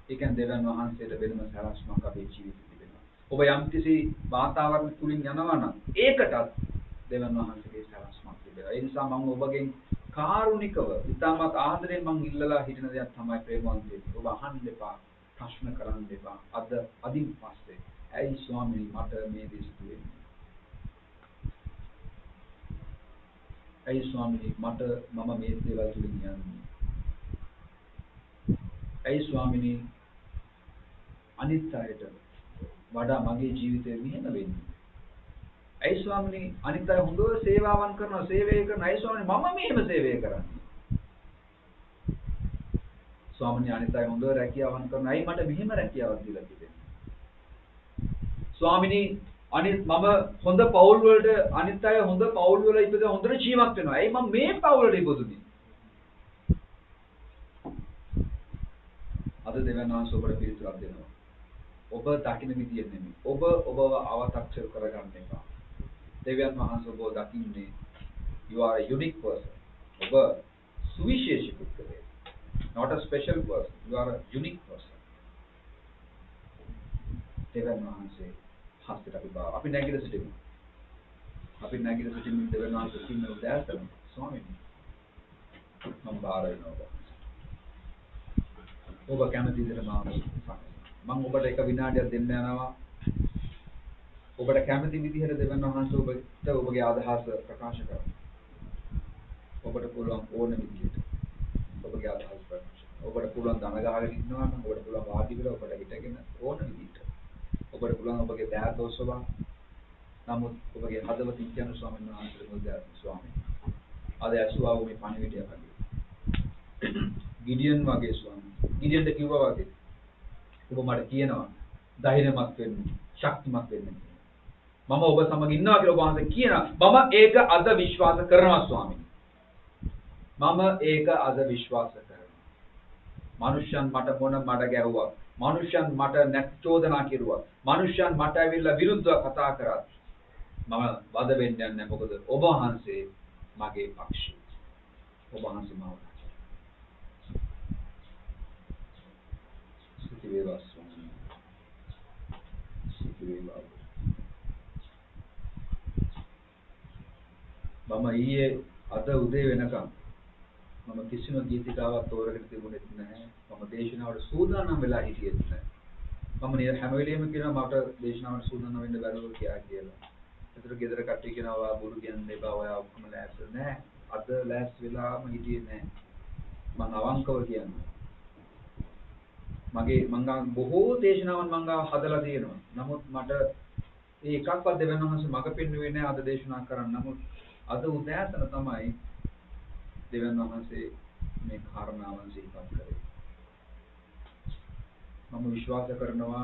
ඒ කියන්නේ දෙවන් වහන්සේට වෙනම සැලසුමක් අපේ ජීවිතේ තිබෙනවා. ඔබ යම්කිසි වාතාවරණ තුලින් යනවා නම් ඒකටත් දෙවන් වහන්සේගේ සැලසුමක් තිබෙනවා. ඒ නිසා මම ඔබගෙන් කාරුණිකව ඉතාමත් ආදරෙන් මම ඉල්ලලා හිටින දෙයක් තමයි ප්‍රේමවන්තයෙක්. ඔබ අහන්න එපා. ප්‍රශ්න කරන්න එපා. අදින් පස්සේ ඇයි ස්වාමීනි මට මේ දේ සිදු වෙන්නේ? ඇයි ස්වාමීනි මම මේ දේවල් තුලින් යන්නේ? ඇයි ස්වාමීනි අනිත් අයට වඩා මගේ ජීවිතේ මෙහෙම වෙන්නේ? ඇයි ස්වාමීනි අනිත් අය හොඳව සේවාවන් කරනවා, සේවය කරනවා. ඇයි ස්වාමීනි මම මෙහෙම සේවය කරන්නේ? ස්වාමීනි අනිත් අය හොඳව රැකියාවන් කරනවා. ඇයි මට මෙහෙම රැකියාවක් දීලා තිබෙන්නේ? ස්වාමිනී අනිත් මම හොඳ පවුල් වලට අනිත් අය හොඳ පවුල් වල ඉපදලා හොඳට ජීවත් වෙනවා. ඇයි මම මේ පවුලට ඉපදුනේ? අද දෙවියන් වහන්සේ ඔබට පිළිතුරක් දෙනවා. ඔබ දකින්න විදිය නෙමෙයි. ඔබ ඔබව අව탁සිර කරගන්න එපා. දෙවියන් වහන්සේ ඔබව දකින්නේ you are a unique person. ඔබ සුවිශේෂී පුද්ගලයෙක්. Not a special person. You are a unique person. දෙවියන් වහන්සේ හස්තට අපි නැගිට සිටිමු. අපි නැගිට සිටින්න දෙවියන් වහන්සේ සිටින උදෑසන ස්වාමීනි මම බාර වෙනවා. ඔබ කැමති විදිහට මම ඔබට එක විනාඩියක් දෙන්න යනවා. ඔබට කැමති විදිහට දෙවියන් වහන්සේ ඔබට ඔබගේ අදහස ප්‍රකාශ කරන්න. ඔබට පුළුවන් ඕන විදිහට ඔබගේ අදහස් ප්‍රකාශ කරන්න. ඔබට පුළුවන් දන ගහගෙන ඉන්නවා නම් ඔබට පුළුවන් වාඩි වෙලා ඔබට හිටගෙන ඕන විදිහට. ඔබට පුළුවන් ඔබගේ දෑත ඔසවා. නමුත් ඔබගේ හදවතින් කියන ස්වාමීන් වහන්සේට මොකද ස්වාමීන් අද ඇසුවා වූ මේ පණිවිඩය වගේ. ගිඩියන් වගේ ස්වාමීන්. ගිඩියන්ට කිව්වා වගේ. ඔබ මට කියනවා ධෛර්යමත් වෙන්න, ශක්තිමත් වෙන්න කියලා. මම ඔබ සමග ඉන්නවා කියලා ඔබ වහන්සේ කියනවා. මම ඒක අද විශ්වාස කරනවා ස්වාමීන්. මම ඒක අද විශ්වාස කරනවා. මනුෂ්‍යයන් මට මොන මඩ ගැහුවා. මනුෂ්‍යයන් මට නැත් චෝදනා කෙරුවා. මනුෂ්‍යයන් මට ඇවිල්ලා විරුද්ධව කතා කරා. මම වද වෙන්න යන්නේ නැහැ. මොකද ඔබ වහන්සේ මගේ පක්ෂේ. ඔබ වහන්සේ මාව රැකේ. ස්තුති වේවා ස්වාමී. ස්තුති වේවා. මම ඊයේ අද උදේ වෙනකම් මම කිසිම ගීතිකාවක් තෝරගෙන තිබුණෙත් නැහැ. මම දේශනාවට සූදානම් වෙලා හිටියෙත් නැහැ. මම නේද හැම වෙලෙම කියනවා මට දේශනාවට සූදානම් වෙන්න බැරුව කියලා. ඒතර ගෙදර කට්ටිය කියනවා බොරු කියන්න එපා ඔයා ඔක්කොම ලෑස්ති නැහැ. අද ලෑස්ති වෙලාම හිටියේ නැහැ. මම අවංකව කියනවා. මම බොහෝ දේශනාවන් මම හදලා තියෙනවා. නමුත් මට ඒ එකක්වත් දෙවියන් වහන්සේ මඟ පෙන්වුවේ නැහැ අද දේශනා කරන්න. නමුත් අද උදෑසන තමයි දෙවියන් වහන්සේ මේ කාරණාවන් සිහිපත් කරේ. මම විශ්වාස කරනවා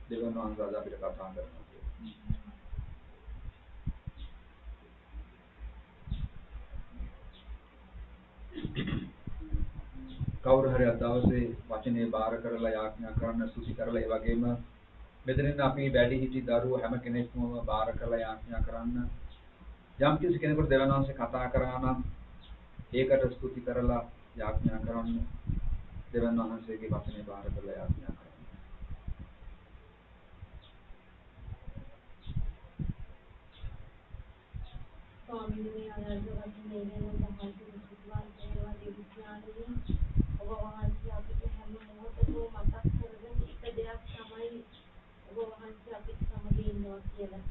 දෙවියන් වහන්සේ අද අපිට කතා කරනවා කියලා. කවුරු හරි අද දවසේ වචනේ බාර කරලා යාඥා කරන්න සුසි කරලා ඒ වගේම මෙතනින් අපි වැඩි හිටි දරුවෝ හැම කෙනෙක්ම බාර කරලා යාඥා කරන්න යම් කිසි කෙනෙකුට දෙවියන් වහන්සේ කතා කරා නම් ඒකට ස්තුති කරලා යාඥා කරන්න දෙවියන් වහන්සේගේ වචනේ බාර කරලා යාඥා කරන්න. ස්වාමීනි ආයතන වශයෙන් මහන්සි සුත්වාන් දේවා දෙවියන්ගේ ඔබ වහන්සේ අපිට හැම මොහොතකම මතක් කරගෙන එක දෙයක් තමයි ඔබ වහන්සේ අපිට සමග ඉන්නවා කියලා.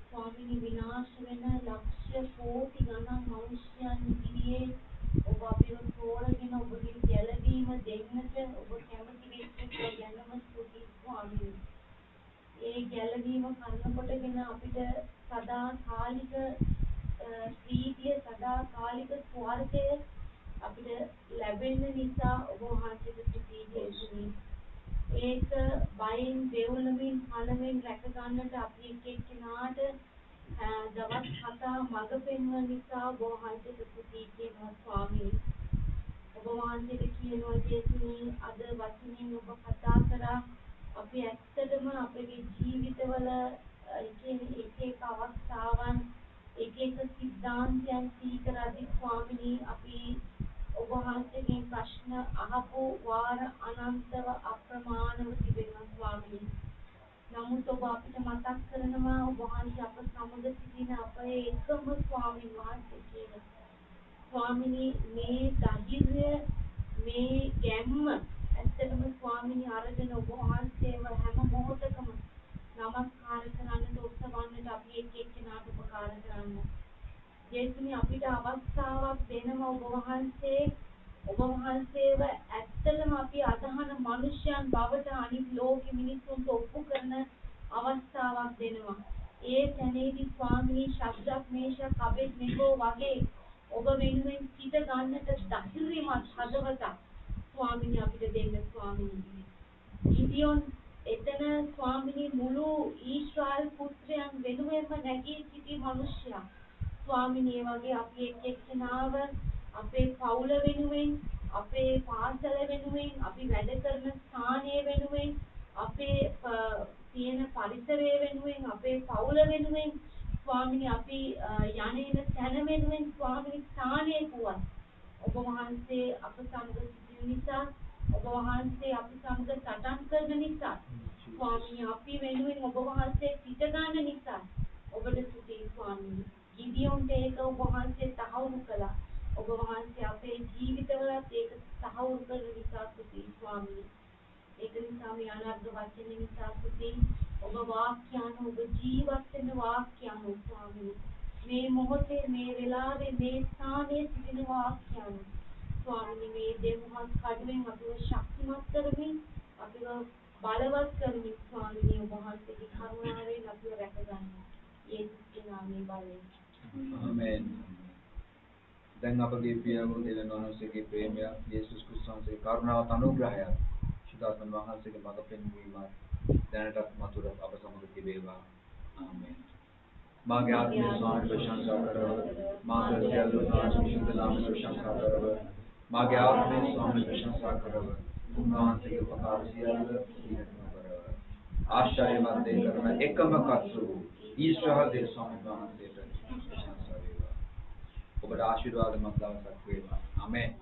ස්වාමීනි විනාශ වෙන ලක්ෂ කෝටි ගණන් මිනිස්යන් ඉදිරියේ ඔබ අපිව තෝරගෙන ඔබගේ ගැළවීම දෙන්නට ඔබ කැමති වෙච්ච ගැනම ස්තුති ස්වාමීනි. ඒ ගැළවීම කරනකොටගෙන අපිට සදා කාලික ප්‍රීතිය සදා කාලික ස්වර්ගය අපිට ලැබෙන්න නිසා ඔබ වහන්සේට ස්තුති දෙන්නේ. ඒක බයෙන් දෙවුලමින් කලමින් රැක ගන්නට අපි එක්කෙනාට දවස් 7 මඟ පෙන්වන නිසා ඔබ වහන්සේට ස්තුති කියනවා ස්වාමීනි. ඔබ වහන්සේට කියනවා ජේසුනි අද වචනින් ඔබ කතා කරා අපි ඇත්තටම අපේ ජීවිතවල එක අවස්ථාවන් එක සිද්ධාන්තයන් සීකරදී ස්වාමීනි අපි ඔබ වහන්සේගෙන් ප්‍රශ්න අහපු වාර අනන්තව අප්‍රමාණව තිබෙනවා ස්වාමීනි. නමුත් ඔබ අපිට මතක් කරනවා ඔබ වහන්සේ අප සමග සිටින අපේ එකම ස්වාමීන් වහන්සේ කියලා. ස්වාමීනි මේ ධෛර්යය මේ ගැම්ම ඇත්තටම ස්වාමීනි අරගෙන ඔබ වහන්සේව හැම මොහොතකම නමස්කාර කරන්නට උත්සවන්නට අපි එක්කෙනාට උපකාර කරන්න. ජේසුනි අපිට අවස්ථාවක් දෙනවා ඔබ වහන්සේව ඇත්තටම අපි අදහන මිනිසයන් බවට අනිත් ලෝකෙ මිනිස්සුන්ට ඔප්පු කරන අවස්ථාවක් දෙනවා. ඒ තැනේදී ස්වාමීනි ශබ්දක් මේෂක් අබෙද්නෙගෝ වගේ ඔබ වෙනුවෙන් සිට ගන්නට ධෛර්යමත් හදවතක් ස්වාමීනි අපිට දෙන්න ස්වාමීනි. ගිඩියොන් එතන ස්වාමිනී මුළු ඊශ්‍රායල් පුත්‍රයන් වෙනුවෙන්ම නැගී සිටි මිනිසයා ස්වාමිනී ඒ වගේ අපි එක් එක්කෙනාව අපේ පවුල වෙනුවෙන් අපේ පාසල වෙනුවෙන් අපි වැඩ කරන ස්ථානය වෙනුවෙන් අපේ තියෙන පරිසරය වෙනුවෙන් අපේ පවුල වෙනුවෙන් ස්වාමිනී අපි යන්නේන තැන වෙනුවෙන් ස්වාමිනී ස්ථානයකුවත් ඔබ වහන්සේ අප සමග සිටින නිසා ඔබ වහන්සේ අපි සමග සටන් කරන නිසා ස්වාමිනී අපි වෙනුවෙන් ඔබ වහන්සේ පිට ගන්න නිසා ඔබට ස්තුතියි ස්වාමිනී ගිදියොන්ට ඒක ඔබ වහන්සේ තහවුරු කළා ඔබ වහන්සේ අපේ ජීවිතවලත් ඒක තහවුරු කරන නිසා ස්තුතියි ස්වාමිනී ඒක නිසා මේ අනර්ග වචන නිසා ස්තුතියි ඔබ වාක්‍යයන් ඔබ ජීවත් වෙන වාක්‍යයන් ස්වාමිනී මේ මොහොතේ මේ වෙලාවේ මේ ස්ථානයේ සිටින වාක්‍යයන් ස්වාමිනී මේ දෙවියන් කඩුවෙන් අපිව ශක්තිමත් කරමින් අපිව බලවත් කරමින් ස්වාමිනී ඔබ වහන්සේගේ කරුණාවෙන් අපිව රැකගන්න යේසුස්ගේ නාමයෙන් බලයෙන් ආමෙන්. දැන් අපගේ පියවරු දෙවියන් වහන්සේගේ ප්‍රේමය යේසුස් ක්‍රිස්තුස්ගේ කරුණාවත් අනුග්‍රහය සුදාසන් වහන්සේගේ මඟ පෙන්වීම දැනටත් මතුරත් අප සමග තිබේවා. ආමෙන්. මාගේ ආත්මය ස්වාමීන් ප්‍රශංසා කරව මාගේ සියලු සුද්ධ නාම ප්‍රශංසා කරව මාගේ ආත්මය ස්වාමීන් ප්‍රශංසා කරව උන්වහන්සේගේ උපකාර සියල්ල සිහින කරව ආශ්චර්යමත් දේ කරන එකම කර්තෘ ඊශ්‍රායල් දේව ස්වාමීන් වහන්සේට ප්‍රශංසා වේවා. ඔබට ආශිර්වාදමත් දවසක් වේවා. ආමෙන්.